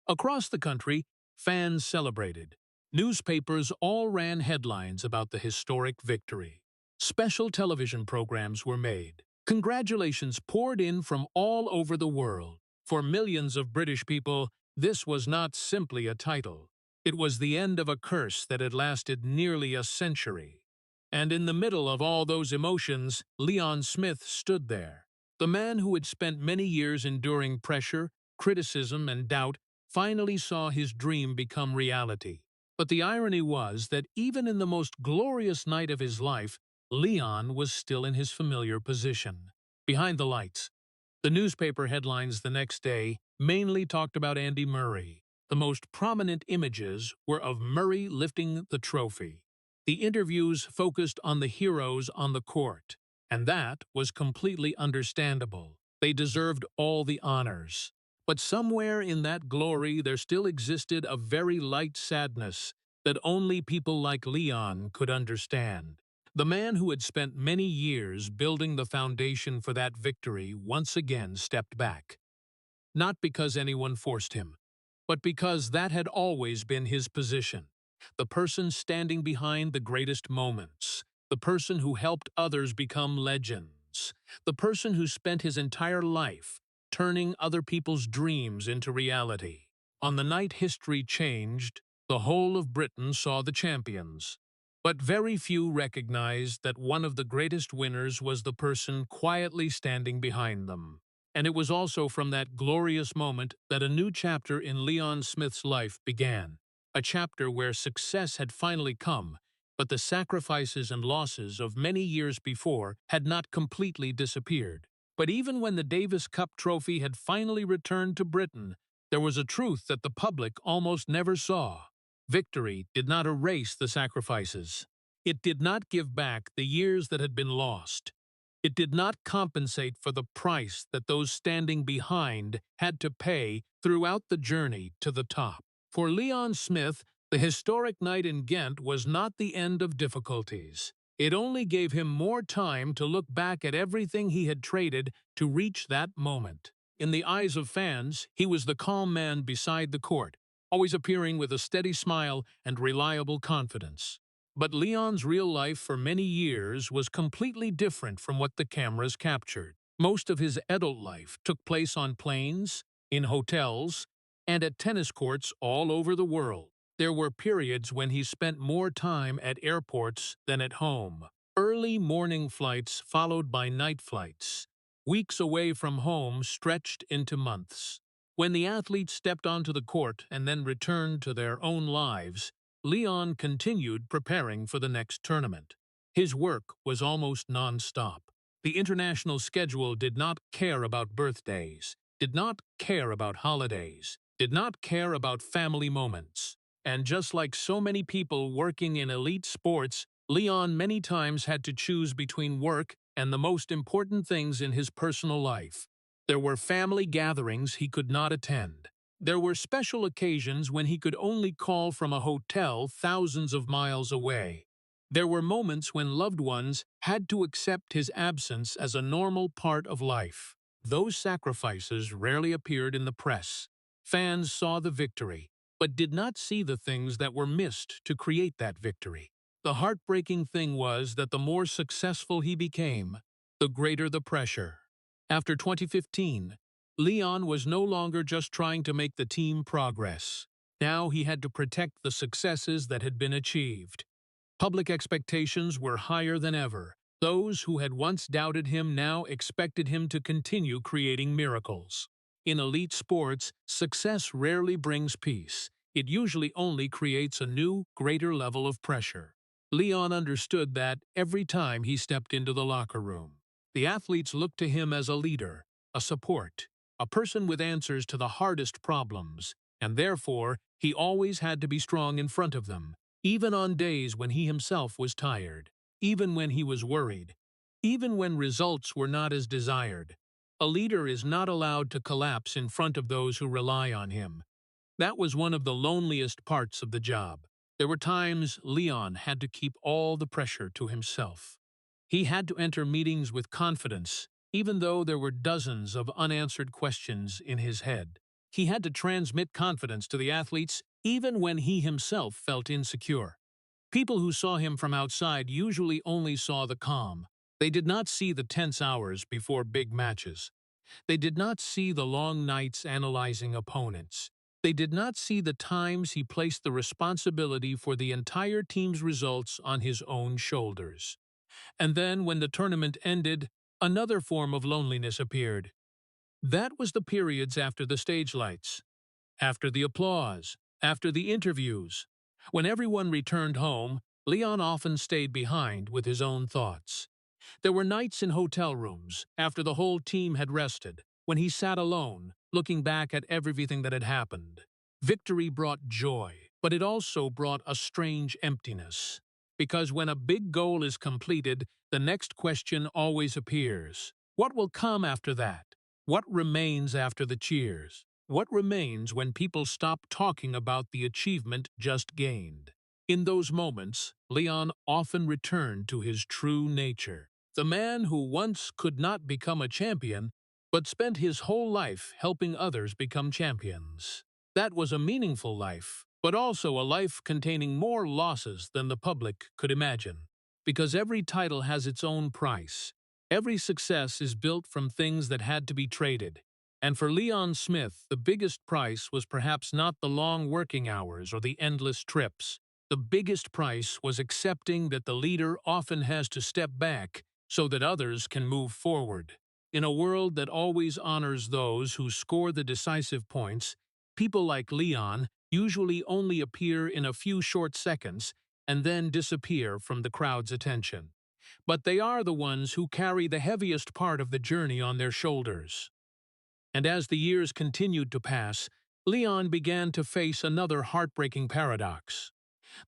Across the country, fans celebrated. Newspapers all ran headlines about the historic victory. Special television programs were made. Congratulations poured in from all over the world. For millions of British people, this was not simply a title. It was the end of a curse that had lasted nearly a century. And in the middle of all those emotions, Leon Smith stood there. The man who had spent many years enduring pressure, criticism, and doubt finally saw his dream become reality. But the irony was that even in the most glorious night of his life, Leon was still in his familiar position, behind the lights. The newspaper headlines the next day mainly talked about Andy Murray. The most prominent images were of Murray lifting the trophy. The interviews focused on the heroes on the court, and that was completely understandable. They deserved all the honors. But somewhere in that glory there still existed a very light sadness that only people like Leon could understand. The man who had spent many years building the foundation for that victory once again stepped back. Not because anyone forced him, but because that had always been his position. The person standing behind the greatest moments, the person who helped others become legends, the person who spent his entire life turning other people's dreams into reality. On the night history changed, the whole of Britain saw the champions. But very few recognized that one of the greatest winners was the person quietly standing behind them. And it was also from that glorious moment that a new chapter in Leon Smith's life began. A chapter where success had finally come, but the sacrifices and losses of many years before had not completely disappeared. But even when the Davis Cup trophy had finally returned to Britain, there was a truth that the public almost never saw. Victory did not erase the sacrifices. It did not give back the years that had been lost. It did not compensate for the price that those standing behind had to pay throughout the journey to the top. For Leon Smith, the historic night in Ghent was not the end of difficulties. It only gave him more time to look back at everything he had traded to reach that moment. In the eyes of fans, he was the calm man beside the court, always appearing with a steady smile and reliable confidence. But Leon's real life for many years was completely different from what the cameras captured. Most of his adult life took place on planes, in hotels, and at tennis courts all over the world. There were periods when he spent more time at airports than at home. Early morning flights followed by night flights. Weeks away from home stretched into months. When the athletes stepped onto the court and then returned to their own lives, Leon continued preparing for the next tournament. His work was almost non-stop. The international schedule did not care about birthdays, did not care about holidays, did not care about family moments. And just like so many people working in elite sports, Leon many times had to choose between work and the most important things in his personal life. There were family gatherings he could not attend. There were special occasions when he could only call from a hotel thousands of miles away. There were moments when loved ones had to accept his absence as a normal part of life. Those sacrifices rarely appeared in the press. Fans saw the victory, but did not see the things that were missed to create that victory. The heartbreaking thing was that the more successful he became, the greater the pressure. After 2015, Leon was no longer just trying to make the team progress. Now he had to protect the successes that had been achieved. Public expectations were higher than ever. Those who had once doubted him now expected him to continue creating miracles. In elite sports, success rarely brings peace. It usually only creates a new, greater level of pressure. Leon understood that every time he stepped into the locker room. The athletes looked to him as a leader, a support, a person with answers to the hardest problems, and therefore he always had to be strong in front of them. Even on days when he himself was tired, even when he was worried, even when results were not as desired. A leader is not allowed to collapse in front of those who rely on him. That was one of the loneliest parts of the job. There were times Leon had to keep all the pressure to himself. He had to enter meetings with confidence, even though there were dozens of unanswered questions in his head. He had to transmit confidence to the athletes even when he himself felt insecure. People who saw him from outside usually only saw the calm. They did not see the tense hours before big matches. They did not see the long nights analyzing opponents. They did not see the times he placed the responsibility for the entire team's results on his own shoulders. And then, when the tournament ended, another form of loneliness appeared. That was the periods after the stage lights, after the applause, after the interviews. When everyone returned home, Leon often stayed behind with his own thoughts. There were nights in hotel rooms, after the whole team had rested, when he sat alone, looking back at everything that had happened. Victory brought joy, but it also brought a strange emptiness. Because when a big goal is completed, the next question always appears. What will come after that? What remains after the cheers? What remains when people stop talking about the achievement just gained? In those moments, Leon often returned to his true nature. The man who once could not become a champion, but spent his whole life helping others become champions. That was a meaningful life, but also a life containing more losses than the public could imagine. Because every title has its own price. Every success is built from things that had to be traded. And for Leon Smith, the biggest price was perhaps not the long working hours or the endless trips. The biggest price was accepting that the leader often has to step back so that others can move forward. In a world that always honors those who score the decisive points, people like Leon usually only appear in a few short seconds and then disappear from the crowd's attention. But they are the ones who carry the heaviest part of the journey on their shoulders. And as the years continued to pass, Leon began to face another heartbreaking paradox.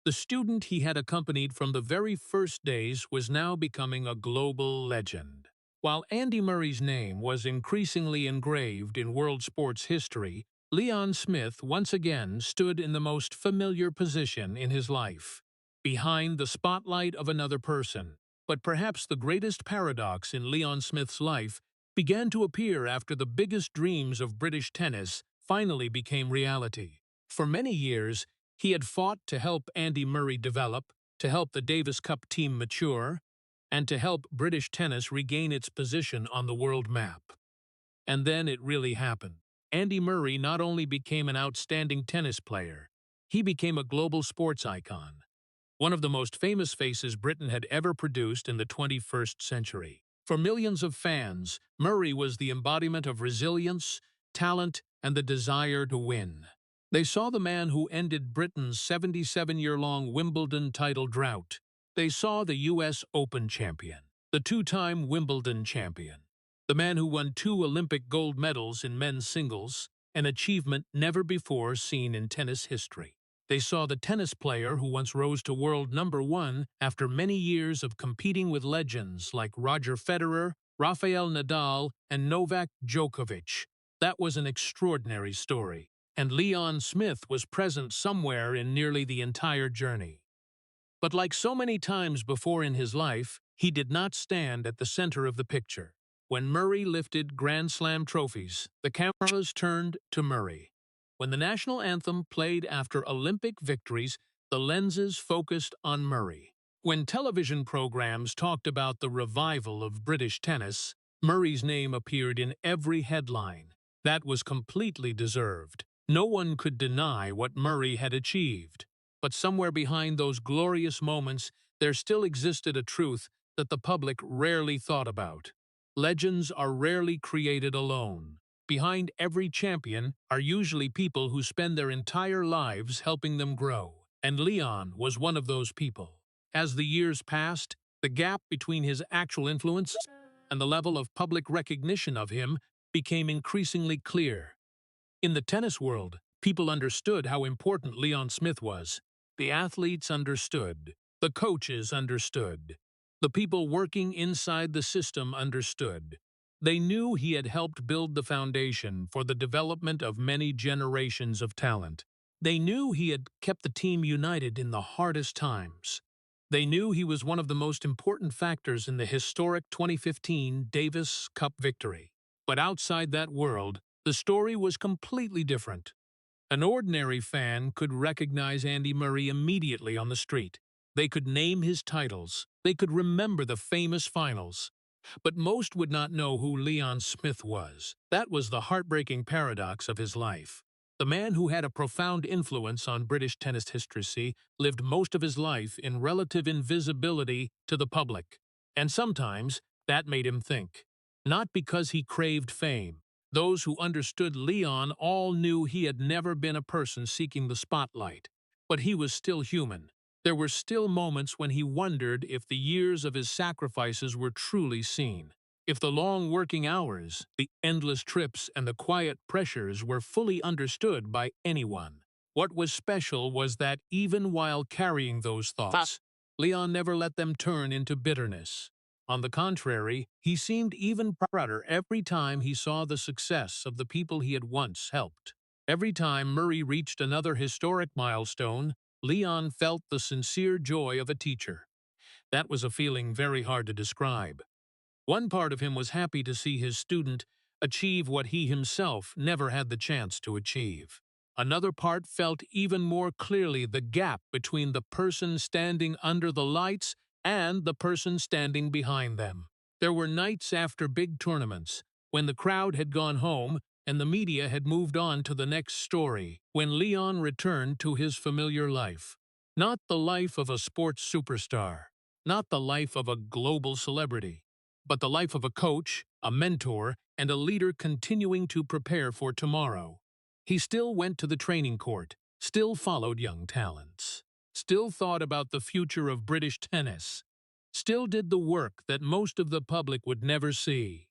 The student he had accompanied from the very first days was now becoming a global legend. While Andy Murray's name was increasingly engraved in world sports history, Leon Smith once again stood in the most familiar position in his life, behind the spotlight of another person. But perhaps the greatest paradox in Leon Smith's life began to appear after the biggest dreams of British tennis finally became reality. For many years, he had fought to help Andy Murray develop, to help the Davis Cup team mature, and to help British tennis regain its position on the world map. And then it really happened. Andy Murray not only became an outstanding tennis player, he became a global sports icon, one of the most famous faces Britain had ever produced in the 21st century. For millions of fans, Murray was the embodiment of resilience, talent, and the desire to win. They saw the man who ended Britain's 77-year-long Wimbledon title drought. They saw the U.S. Open champion, the two-time Wimbledon champion, the man who won 2 Olympic gold medals in men's singles, an achievement never before seen in tennis history. They saw the tennis player who once rose to world #1 after many years of competing with legends like Roger Federer, Rafael Nadal, and Novak Djokovic. That was an extraordinary story, and Leon Smith was present somewhere in nearly the entire journey. But like so many times before in his life, he did not stand at the center of the picture. When Murray lifted Grand Slam trophies, the cameras turned to Murray. When the national anthem played after Olympic victories, the lenses focused on Murray. When television programs talked about the revival of British tennis, Murray's name appeared in every headline. That was completely deserved. No one could deny what Murray had achieved. But somewhere behind those glorious moments, there still existed a truth that the public rarely thought about. Legends are rarely created alone. Behind every champion are usually people who spend their entire lives helping them grow. And Leon was one of those people. As the years passed, the gap between his actual influence and the level of public recognition of him became increasingly clear. In the tennis world, people understood how important Leon Smith was. The athletes understood. The coaches understood. The people working inside the system understood. They knew he had helped build the foundation for the development of many generations of talent. They knew he had kept the team united in the hardest times. They knew he was one of the most important factors in the historic 2015 Davis Cup victory. But outside that world, the story was completely different. An ordinary fan could recognize Andy Murray immediately on the street. They could name his titles. They could remember the famous finals. But most would not know who Leon Smith was. That was the heartbreaking paradox of his life. The man who had a profound influence on British tennis history lived most of his life in relative invisibility to the public. And sometimes that made him think. Not because he craved fame. Those who understood Leon all knew he had never been a person seeking the spotlight. But he was still human. There were still moments when he wondered if the years of his sacrifices were truly seen. If the long working hours, the endless trips, and the quiet pressures were fully understood by anyone. What was special was that even while carrying those thoughts, Leon never let them turn into bitterness. On the contrary, he seemed even prouder every time he saw the success of the people he had once helped. Every time Murray reached another historic milestone, Leon felt the sincere joy of a teacher. That was a feeling very hard to describe. One part of him was happy to see his student achieve what he himself never had the chance to achieve. Another part felt even more clearly the gap between the person standing under the lights and the person standing behind them. There were nights after big tournaments, when the crowd had gone home and the media had moved on to the next story, when Leon returned to his familiar life. Not the life of a sports superstar, not the life of a global celebrity, but the life of a coach, a mentor, and a leader continuing to prepare for tomorrow. He still went to the training court, still followed young talents, still thought about the future of British tennis, still did the work that most of the public would never see.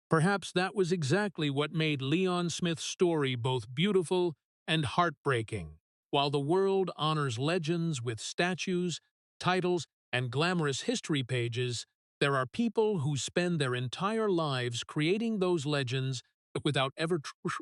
Perhaps that was exactly what made Leon Smith's story both beautiful and heartbreaking. While the world honors legends with statues, titles, and glamorous history pages, there are people who spend their entire lives creating those legends without ever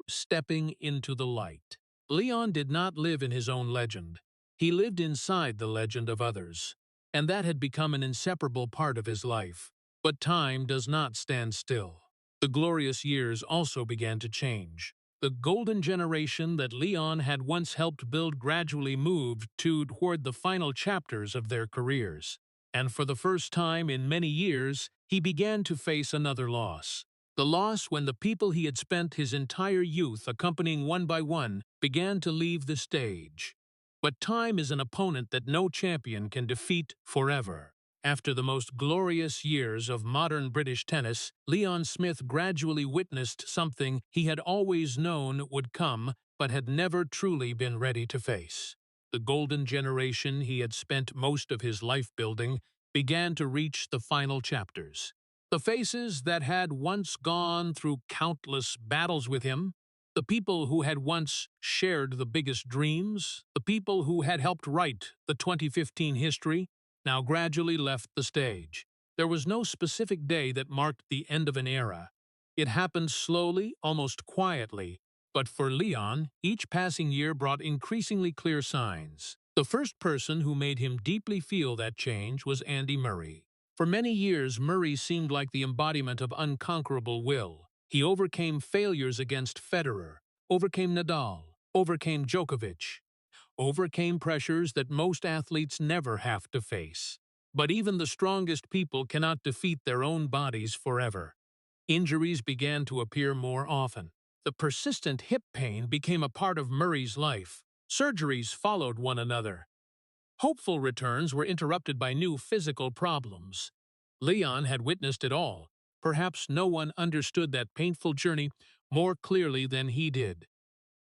stepping into the light. Leon did not live in his own legend. He lived inside the legend of others. and that had become an inseparable part of his life. But time does not stand still. The glorious years also began to change. The golden generation that Leon had once helped build gradually moved toward the final chapters of their careers. And for the first time in many years, he began to face another loss. The loss when the people he had spent his entire youth accompanying one by one began to leave the stage. But time is an opponent that no champion can defeat forever. After the most glorious years of modern British tennis, Leon Smith gradually witnessed something he had always known would come but had never truly been ready to face. The golden generation he had spent most of his life building began to reach the final chapters. The faces that had once gone through countless battles with him, the people who had once shared the biggest dreams, the people who had helped write the 2015 history, now gradually left the stage. There was no specific day that marked the end of an era. It happened slowly, almost quietly, but for Leon, each passing year brought increasingly clear signs. The first person who made him deeply feel that change was Andy Murray. For many years, Murray seemed like the embodiment of unconquerable will. He overcame failures against Federer, overcame Nadal, overcame Djokovic, overcame pressures that most athletes never have to face. But even the strongest people cannot defeat their own bodies forever. Injuries began to appear more often. The persistent hip pain became a part of Murray's life. Surgeries followed one another. Hopeful returns were interrupted by new physical problems. Leon had witnessed it all. Perhaps no one understood that painful journey more clearly than he did.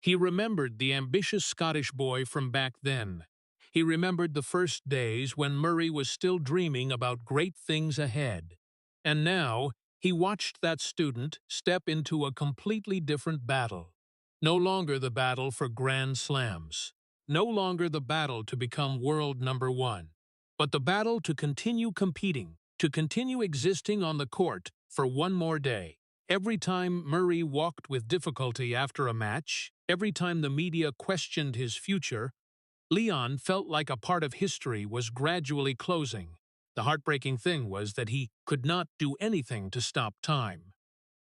He remembered the ambitious Scottish boy from back then. He remembered the first days when Murray was still dreaming about great things ahead. And now, he watched that student step into a completely different battle. No longer the battle for Grand Slams. No longer the battle to become world number one. But the battle to continue competing, to continue existing on the court for one more day. Every time Murray walked with difficulty after a match, every time the media questioned his future, Leon felt like a part of history was gradually closing. The heartbreaking thing was that he could not do anything to stop time.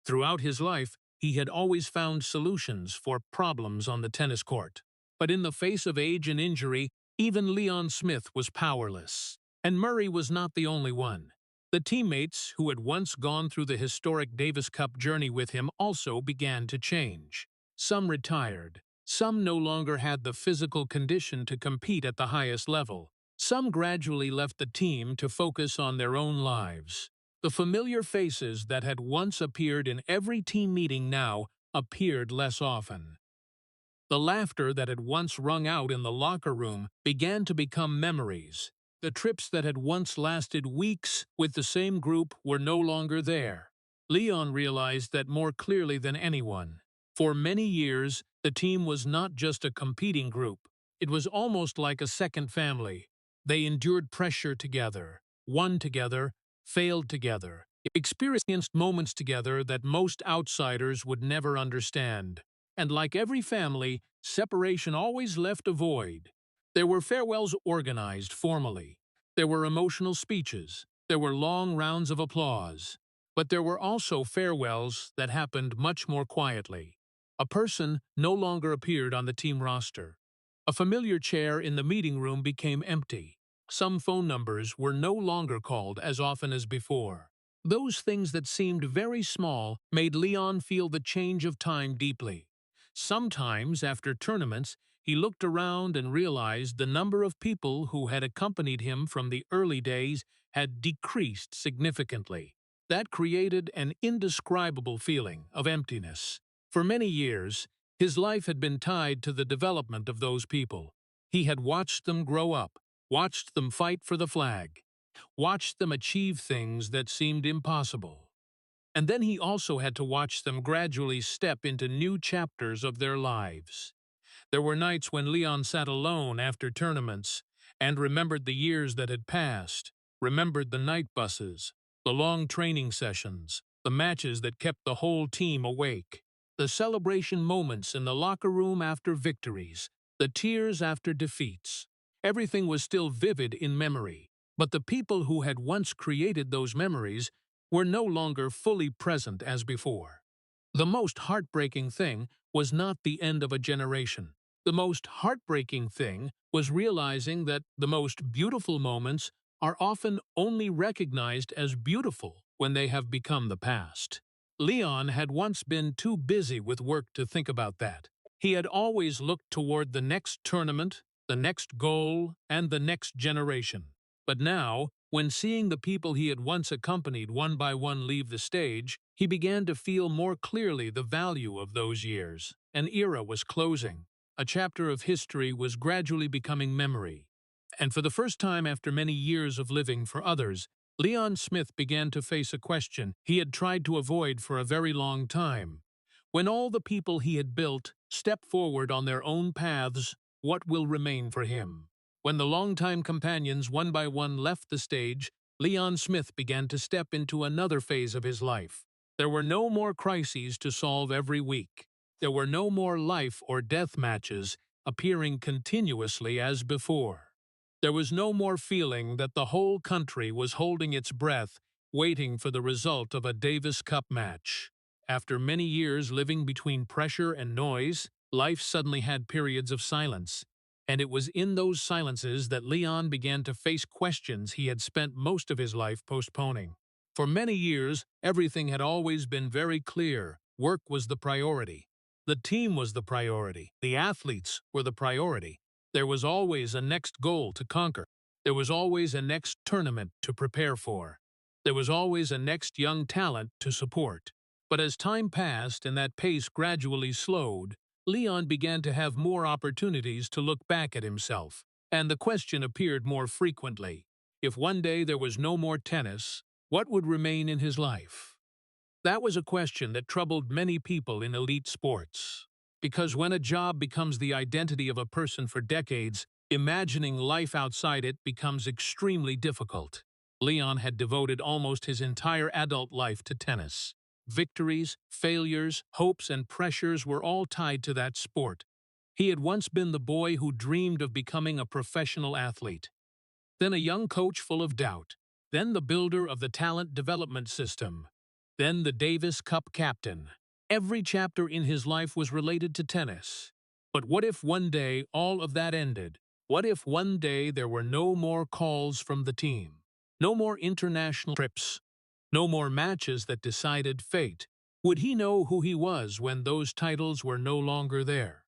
Throughout his life, he had always found solutions for problems on the tennis court. But in the face of age and injury, even Leon Smith was powerless. And Murray was not the only one. The teammates who had once gone through the historic Davis Cup journey with him also began to change. Some retired. Some no longer had the physical condition to compete at the highest level. Some gradually left the team to focus on their own lives. The familiar faces that had once appeared in every team meeting now appeared less often. The laughter that had once rung out in the locker room began to become memories. The trips that had once lasted weeks with the same group were no longer there. Leon realized that more clearly than anyone. For many years, the team was not just a competing group. It was almost like a second family. They endured pressure together, won together, failed together, experienced moments together that most outsiders would never understand. And like every family, separation always left a void. There were farewells organized formally. There were emotional speeches. There were long rounds of applause. But there were also farewells that happened much more quietly. A person no longer appeared on the team roster. A familiar chair in the meeting room became empty. Some phone numbers were no longer called as often as before. Those things that seemed very small made Leon feel the change of time deeply. Sometimes, after tournaments, he looked around and realized the number of people who had accompanied him from the early days had decreased significantly. That created an indescribable feeling of emptiness. For many years, his life had been tied to the development of those people. He had watched them grow up, watched them fight for the flag, watched them achieve things that seemed impossible. And then he also had to watch them gradually step into new chapters of their lives. There were nights when Leon sat alone after tournaments and remembered the years that had passed, remembered the night buses, the long training sessions, the matches that kept the whole team awake, the celebration moments in the locker room after victories, the tears after defeats. Everything was still vivid in memory, But the people who had once created those memories were no longer fully present as before. The most heartbreaking thing was not the end of a generation. The most heartbreaking thing was realizing that the most beautiful moments are often only recognized as beautiful when they have become the past. Leon had once been too busy with work to think about that. He had always looked toward the next tournament, the next goal, and the next generation. But now, when seeing the people he had once accompanied one by one leave the stage, he began to feel more clearly the value of those years. An era was closing. A chapter of history was gradually becoming memory. And for the first time after many years of living for others, Leon Smith began to face a question he had tried to avoid for a very long time. When all the people he had built step forward on their own paths, what will remain for him? When the longtime companions one by one left the stage, Leon Smith began to step into another phase of his life. There were no more crises to solve every week. There were no more life or death matches appearing continuously as before. There was no more feeling that the whole country was holding its breath, waiting for the result of a Davis Cup match. After many years living between pressure and noise, life suddenly had periods of silence. And it was in those silences that Leon began to face questions he had spent most of his life postponing. For many years, everything had always been very clear. Work was the priority. The team was the priority. The athletes were the priority. There was always a next goal to conquer. There was always a next tournament to prepare for. There was always a next young talent to support. But as time passed and that pace gradually slowed, Leon began to have more opportunities to look back at himself. And the question appeared more frequently. If one day there was no more tennis, what would remain in his life? That was a question that troubled many people in elite sports. Because when a job becomes the identity of a person for decades, imagining life outside it becomes extremely difficult. Leon had devoted almost his entire adult life to tennis. Victories, failures, hopes, and pressures were all tied to that sport. He had once been the boy who dreamed of becoming a professional athlete. Then a young coach full of doubt. Then the builder of the talent development system. Then the Davis Cup captain. Every chapter in his life was related to tennis. But what if one day all of that ended? What if one day there were no more calls from the team? No more international trips? No more matches that decided fate? Would he know who he was when those titles were no longer there?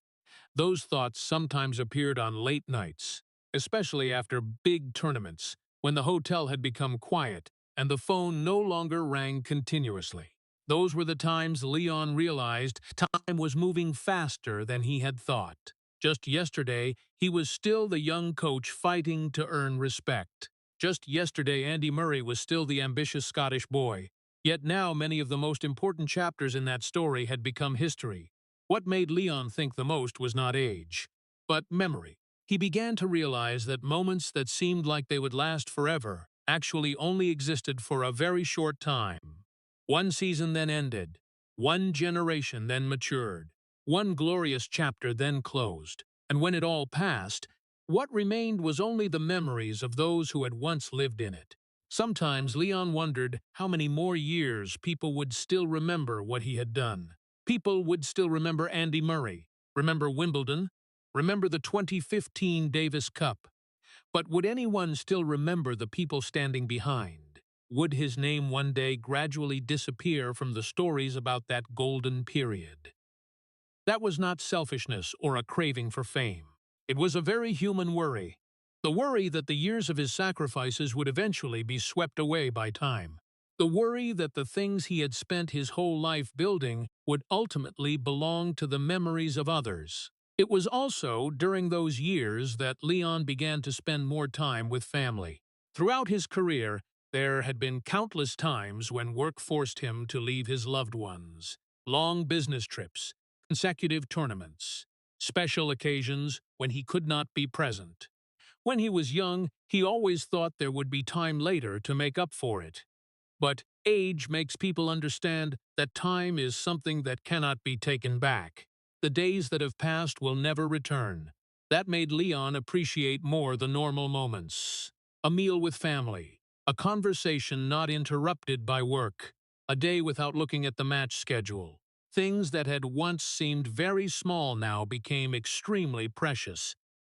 Those thoughts sometimes appeared on late nights, especially after big tournaments, when the hotel had become quiet and the phone no longer rang continuously. Those were the times Leon realized time was moving faster than he had thought. Just yesterday, he was still the young coach fighting to earn respect. Just yesterday, Andy Murray was still the ambitious Scottish boy. Yet now many of the most important chapters in that story had become history. What made Leon think the most was not age, but memory. He began to realize that moments that seemed like they would last forever actually only existed for a very short time. One season then ended. One generation then matured. One glorious chapter then closed. And when it all passed, what remained was only the memories of those who had once lived in it. Sometimes Leon wondered how many more years people would still remember what he had done. People would still remember Andy Murray, remember Wimbledon, remember the 2015 Davis Cup. But would anyone still remember the people standing behind? Would his name one day gradually disappear from the stories about that golden period? That was not selfishness or a craving for fame. It was a very human worry. The worry that the years of his sacrifices would eventually be swept away by time. The worry that the things he had spent his whole life building would ultimately belong to the memories of others. It was also during those years that Leon began to spend more time with family. Throughout his career, there had been countless times when work forced him to leave his loved ones. Long business trips, consecutive tournaments, special occasions when he could not be present. When he was young, he always thought there would be time later to make up for it. But age makes people understand that time is something that cannot be taken back. The days that have passed will never return. That made Leon appreciate more the normal moments. A meal with family, a conversation not interrupted by work, a day without looking at the match schedule. Things that had once seemed very small now became extremely precious.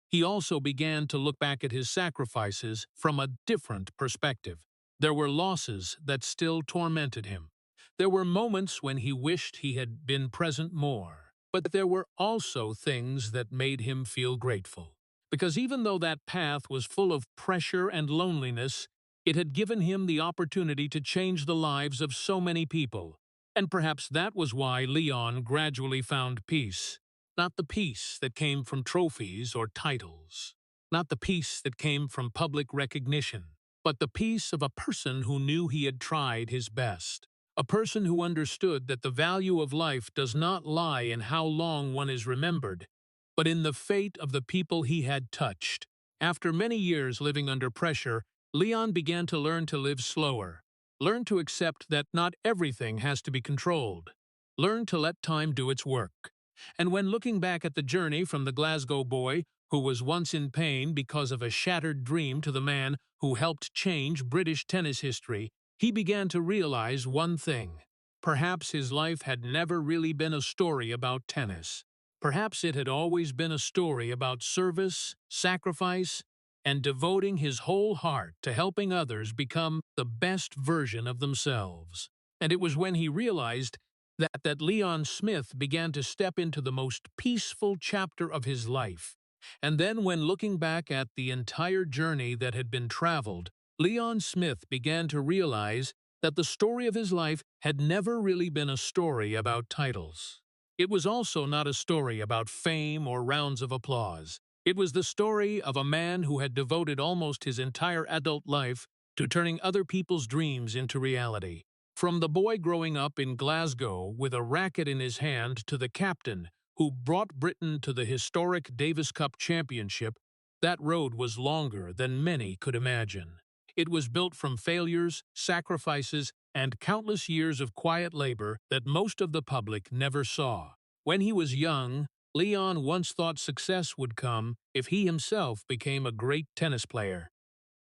He also began to look back at his sacrifices from a different perspective. There were losses that still tormented him. There were moments when he wished he had been present more. But there were also things that made him feel grateful. Because even though that path was full of pressure and loneliness, it had given him the opportunity to change the lives of so many people. And perhaps that was why Leon gradually found peace. Not the peace that came from trophies or titles. Not the peace that came from public recognition. But the peace of a person who knew he had tried his best. A person who understood that the value of life does not lie in how long one is remembered, but in the fate of the people he had touched. After many years living under pressure, Leon began to learn to live slower. Learn to accept that not everything has to be controlled. Learn to let time do its work. And when looking back at the journey from the Glasgow boy who was once in pain because of a shattered dream to the man who helped change British tennis history, he began to realize one thing. Perhaps his life had never really been a story about tennis. Perhaps it had always been a story about service, sacrifice, and devoting his whole heart to helping others become the best version of themselves. And it was when he realized that Leon Smith began to step into the most peaceful chapter of his life. And then when looking back at the entire journey that had been traveled, Leon Smith began to realize that the story of his life had never really been a story about titles. It was also not a story about fame or rounds of applause. It was the story of a man who had devoted almost his entire adult life to turning other people's dreams into reality. From the boy growing up in Glasgow with a racket in his hand to the captain who brought Britain to the historic Davis Cup championship, that road was longer than many could imagine. It was built from failures, sacrifices, and countless years of quiet labor that most of the public never saw. When he was young, Leon once thought success would come if he himself became a great tennis player.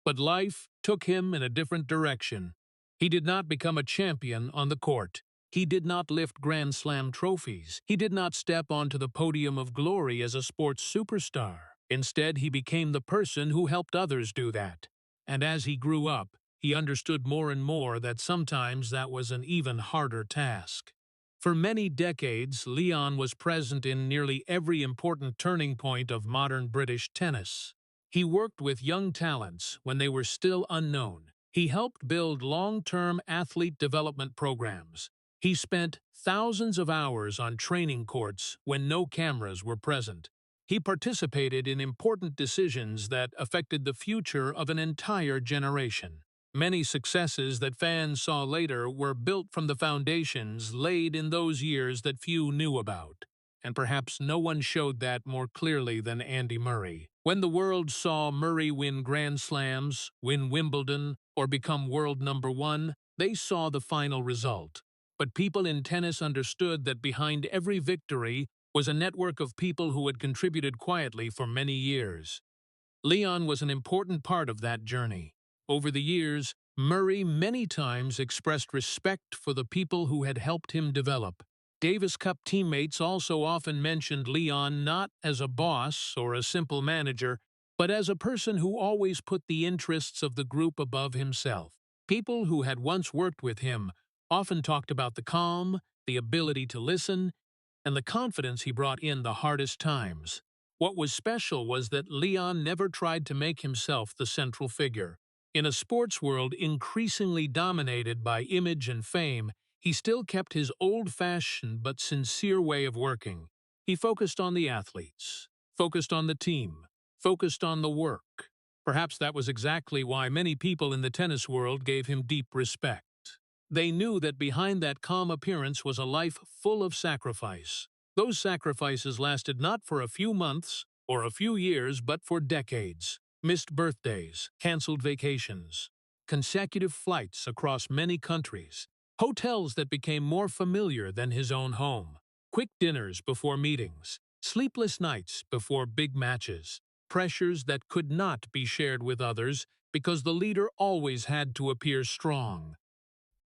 But life took him in a different direction. He did not become a champion on the court. He did not lift Grand Slam trophies. He did not step onto the podium of glory as a sports superstar. Instead, he became the person who helped others do that. And as he grew up, he understood more and more that sometimes that was an even harder task. For many decades, Leon was present in nearly every important turning point of modern British tennis. He worked with young talents when they were still unknown. He helped build long-term athlete development programs. He spent thousands of hours on training courts when no cameras were present. He participated in important decisions that affected the future of an entire generation. Many successes that fans saw later were built from the foundations laid in those years that few knew about. And perhaps no one showed that more clearly than Andy Murray. When the world saw Murray win Grand Slams, win Wimbledon, or become world number one, they saw the final result. But people in tennis understood that behind every victory was a network of people who had contributed quietly for many years. Leon was an important part of that journey. Over the years, Murray many times expressed respect for the people who had helped him develop. Davis Cup teammates also often mentioned Leon not as a boss or a simple manager, but as a person who always put the interests of the group above himself. People who had once worked with him often talked about the calm, the ability to listen, and the confidence he brought in the hardest times. What was special was that Leon never tried to make himself the central figure. In a sports world increasingly dominated by image and fame, he still kept his old-fashioned but sincere way of working. He focused on the athletes, focused on the team, focused on the work. Perhaps that was exactly why many people in the tennis world gave him deep respect. They knew that behind that calm appearance was a life full of sacrifice. Those sacrifices lasted not for a few months or a few years, but for decades. Missed birthdays, canceled vacations, consecutive flights across many countries, hotels that became more familiar than his own home, quick dinners before meetings, sleepless nights before big matches, pressures that could not be shared with others because the leader always had to appear strong.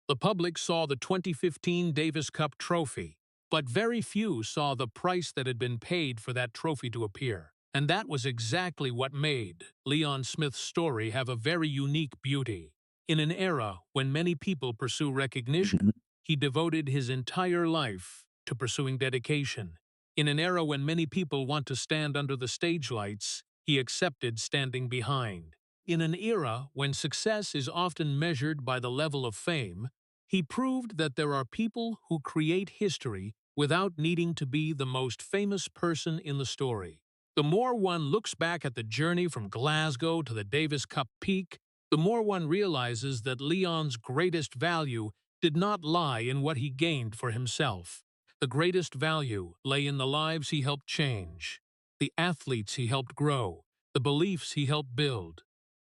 The public saw the 2015 Davis Cup trophy, but very few saw the price that had been paid for that trophy to appear. And that was exactly what made Leon Smith's story have a very unique beauty. In an era when many people pursue recognition, he devoted his entire life to pursuing dedication. In an era when many people want to stand under the stage lights, he accepted standing behind. In an era when success is often measured by the level of fame, he proved that there are people who create history without needing to be the most famous person in the story. The more one looks back at the journey from Glasgow to the Davis Cup peak, the more one realizes that Leon's greatest value did not lie in what he gained for himself. The greatest value lay in the lives he helped change, the athletes he helped grow, the beliefs he helped build,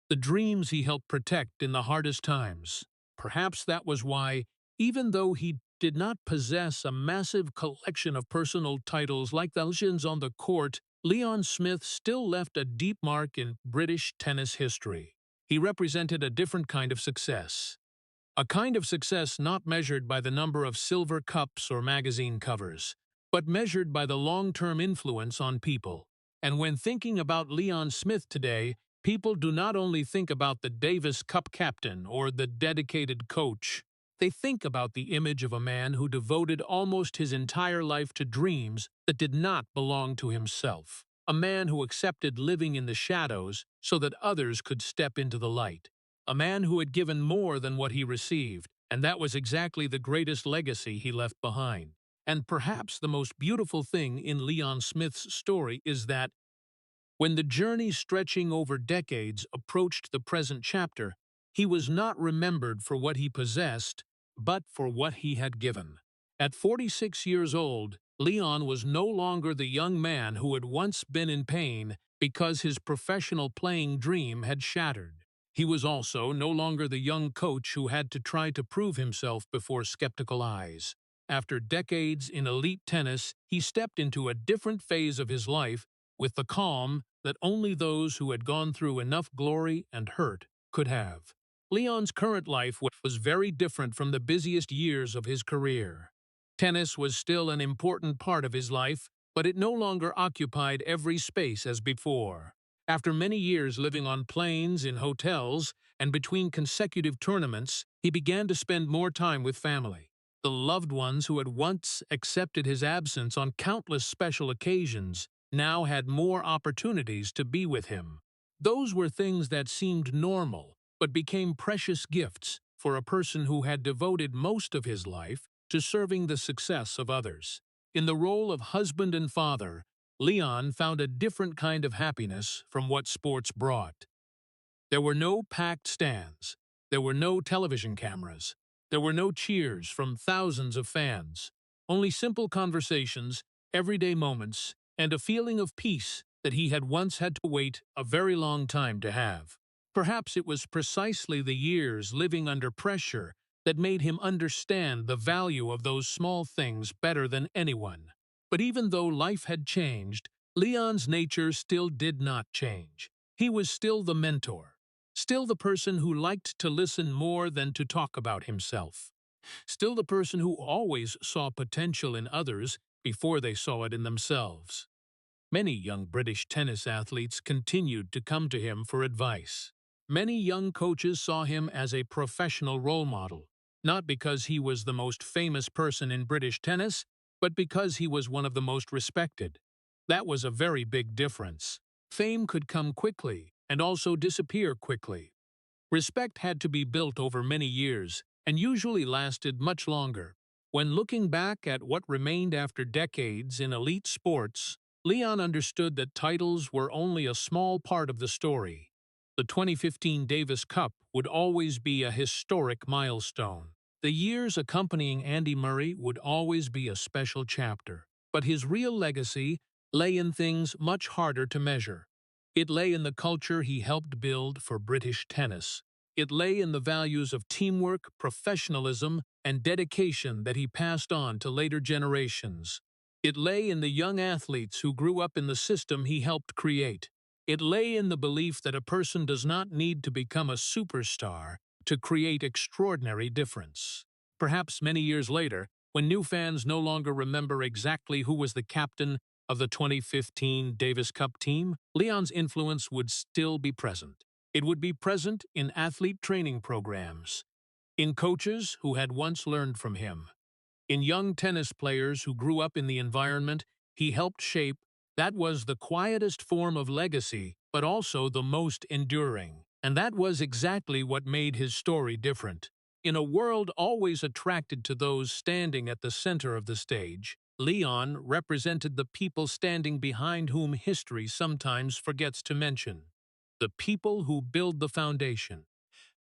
the dreams he helped protect in the hardest times. Perhaps that was why, even though he did not possess a massive collection of personal titles like the legends on the court, Leon Smith still left a deep mark in British tennis history. He represented a different kind of success. A kind of success not measured by the number of silver cups or magazine covers, but measured by the long-term influence on people. And when thinking about Leon Smith today, people do not only think about the Davis Cup captain or the dedicated coach. They think about the image of a man who devoted almost his entire life to dreams that did not belong to himself. A man who accepted living in the shadows so that others could step into the light. A man who had given more than what he received, and that was exactly the greatest legacy he left behind. And perhaps the most beautiful thing in Leon Smith's story is that when the journey stretching over decades approached the present chapter, he was not remembered for what he possessed, but for what he had given. At 46 years old, Leon was no longer the young man who had once been in pain because his professional playing dream had shattered. He was also no longer the young coach who had to try to prove himself before skeptical eyes. After decades in elite tennis, he stepped into a different phase of his life with the calm that only those who had gone through enough glory and hurt could have. Leon's current life was very different from the busiest years of his career. Tennis was still an important part of his life, but it no longer occupied every space as before. After many years living on planes, in hotels, and between consecutive tournaments, he began to spend more time with family. The loved ones who had once accepted his absence on countless special occasions now had more opportunities to be with him. Those were things that seemed normal, but became precious gifts for a person who had devoted most of his life to serving the success of others. In the role of husband and father, Leon found a different kind of happiness from what sports brought. There were no packed stands. There were no television cameras. There were no cheers from thousands of fans. Only simple conversations, everyday moments, and a feeling of peace that he had once had to wait a very long time to have. Perhaps it was precisely the years living under pressure that made him understand the value of those small things better than anyone. But even though life had changed, Leon's nature still did not change. He was still the mentor. Still the person who liked to listen more than to talk about himself. Still the person who always saw potential in others before they saw it in themselves. Many young British tennis athletes continued to come to him for advice. Many young coaches saw him as a professional role model, not because he was the most famous person in British tennis, but because he was one of the most respected. That was a very big difference. Fame could come quickly and also disappear quickly. Respect had to be built over many years and usually lasted much longer. When looking back at what remained after decades in elite sports, Leon understood that titles were only a small part of the story. The 2015 Davis Cup would always be a historic milestone. The years accompanying Andy Murray would always be a special chapter. But his real legacy lay in things much harder to measure. It lay in the culture he helped build for British tennis. It lay in the values of teamwork, professionalism, and dedication that he passed on to later generations. It lay in the young athletes who grew up in the system he helped create. It lay in the belief that a person does not need to become a superstar to create extraordinary difference. Perhaps many years later, when new fans no longer remember exactly who was the captain of the 2015 Davis Cup team, Leon's influence would still be present. It would be present in athlete training programs, in coaches who had once learned from him, in young tennis players who grew up in the environment he helped shape. That was the quietest form of legacy, but also the most enduring. And that was exactly what made his story different. In a world always attracted to those standing at the center of the stage, Leon represented the people standing behind whom history sometimes forgets to mention. The people who build the foundation,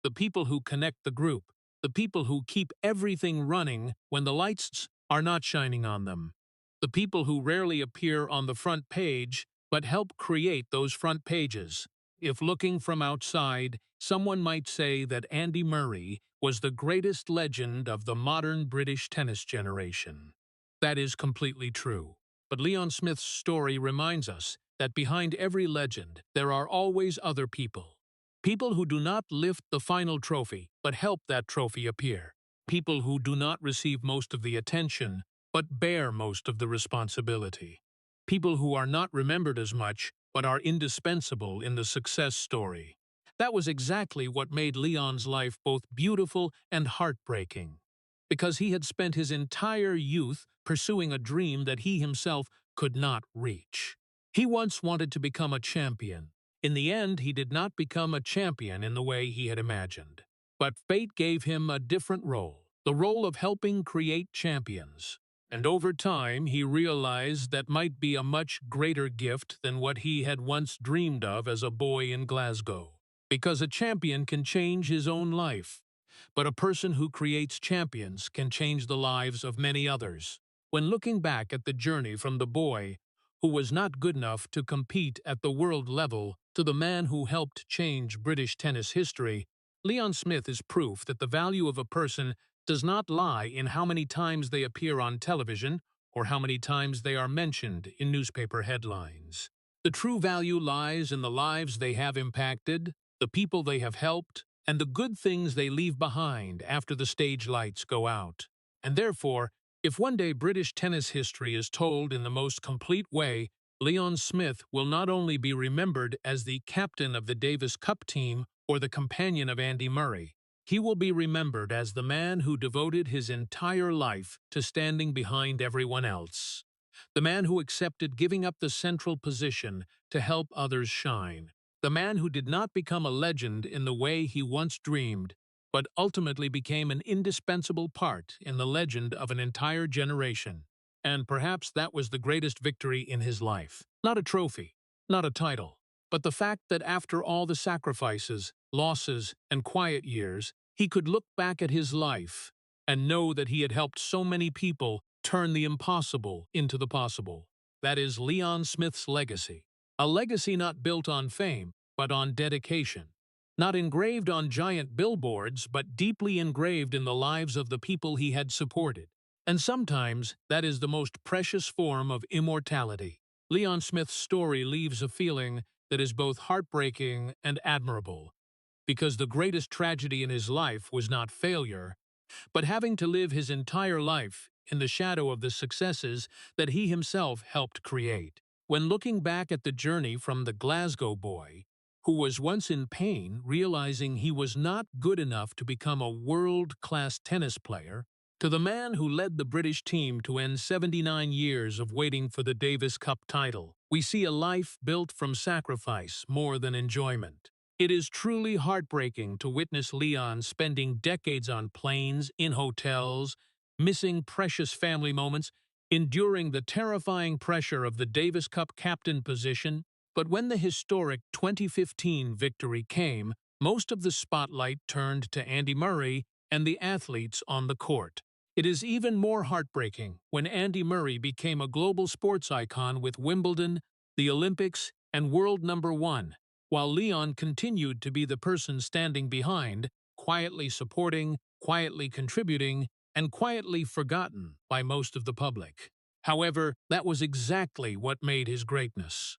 the people who connect the group, the people who keep everything running when the lights are not shining on them, the people who rarely appear on the front page but help create those front pages. If looking from outside, someone might say that Andy Murray was the greatest legend of the modern British tennis generation. That is completely true. But Leon Smith's story reminds us that behind every legend, there are always other people. People who do not lift the final trophy, but help that trophy appear. People who do not receive most of the attention, but bear most of the responsibility. People who are not remembered as much, but are indispensable in the success story. That was exactly what made Leon's life both beautiful and heartbreaking. Because he had spent his entire youth pursuing a dream that he himself could not reach. He once wanted to become a champion. In the end, he did not become a champion in the way he had imagined. But fate gave him a different role, the role of helping create champions. And over time, he realized that might be a much greater gift than what he had once dreamed of as a boy in Glasgow. Because a champion can change his own life, but a person who creates champions can change the lives of many others. When looking back at the journey from the boy who was not good enough to compete at the world level to the man who helped change British tennis history, Leon Smith is proof that the value of a person does not lie in how many times they appear on television or how many times they are mentioned in newspaper headlines. The true value lies in the lives they have impacted, the people they have helped, and the good things they leave behind after the stage lights go out. And therefore, if one day British tennis history is told in the most complete way, Leon Smith will not only be remembered as the captain of the Davis Cup team or the companion of Andy Murray, he will be remembered as the man who devoted his entire life to standing behind everyone else. The man who accepted giving up the central position to help others shine. The man who did not become a legend in the way he once dreamed, but ultimately became an indispensable part in the legend of an entire generation. And perhaps that was the greatest victory in his life. Not a trophy, not a title, but the fact that after all the sacrifices, losses, and quiet years, he could look back at his life and know that he had helped so many people turn the impossible into the possible. That is Leon Smith's legacy. A legacy not built on fame, but on dedication. Not engraved on giant billboards, but deeply engraved in the lives of the people he had supported. And sometimes that is the most precious form of immortality. Leon Smith's story leaves a feeling that is both heartbreaking and admirable, because the greatest tragedy in his life was not failure, but having to live his entire life in the shadow of the successes that he himself helped create. When looking back at the journey from the Glasgow boy, who was once in pain realizing he was not good enough to become a world-class tennis player, to the man who led the British team to end 79 years of waiting for the Davis Cup title, we see a life built from sacrifice more than enjoyment. It is truly heartbreaking to witness Leon spending decades on planes, in hotels, missing precious family moments, enduring the terrifying pressure of the Davis Cup captain position. But when the historic 2015 victory came, most of the spotlight turned to Andy Murray and the athletes on the court. It is even more heartbreaking when Andy Murray became a global sports icon with Wimbledon, the Olympics, and world number one, while Leon continued to be the person standing behind, quietly supporting, quietly contributing, and quietly forgotten by most of the public. However, that was exactly what made his greatness.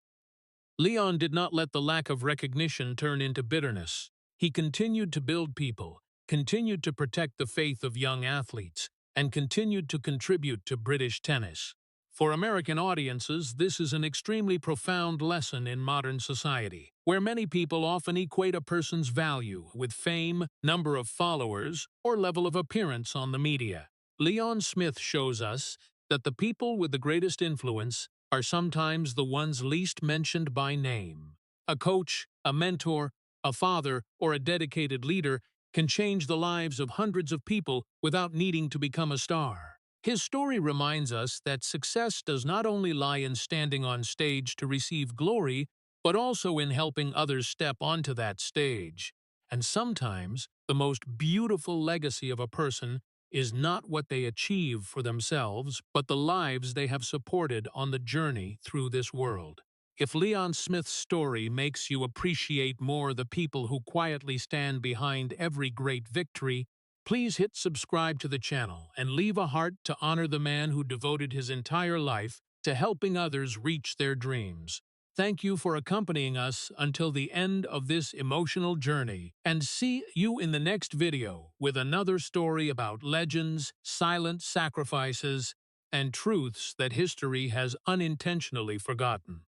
Leon did not let the lack of recognition turn into bitterness. He continued to build people, continued to protect the faith of young athletes, and continued to contribute to British tennis. For American audiences, this is an extremely profound lesson in modern society, where many people often equate a person's value with fame, number of followers, or level of appearance on the media. Leon Smith shows us that the people with the greatest influence are sometimes the ones least mentioned by name. A coach, a mentor, a father, or a dedicated leader can change the lives of hundreds of people without needing to become a star. His story reminds us that success does not only lie in standing on stage to receive glory, but also in helping others step onto that stage. And sometimes, the most beautiful legacy of a person is not what they achieve for themselves, but the lives they have supported on the journey through this world. If Leon Smith's story makes you appreciate more the people who quietly stand behind every great victory, please hit subscribe to the channel and leave a heart to honor the man who devoted his entire life to helping others reach their dreams. Thank you for accompanying us until the end of this emotional journey, and see you in the next video with another story about legends, silent sacrifices, and truths that history has unintentionally forgotten.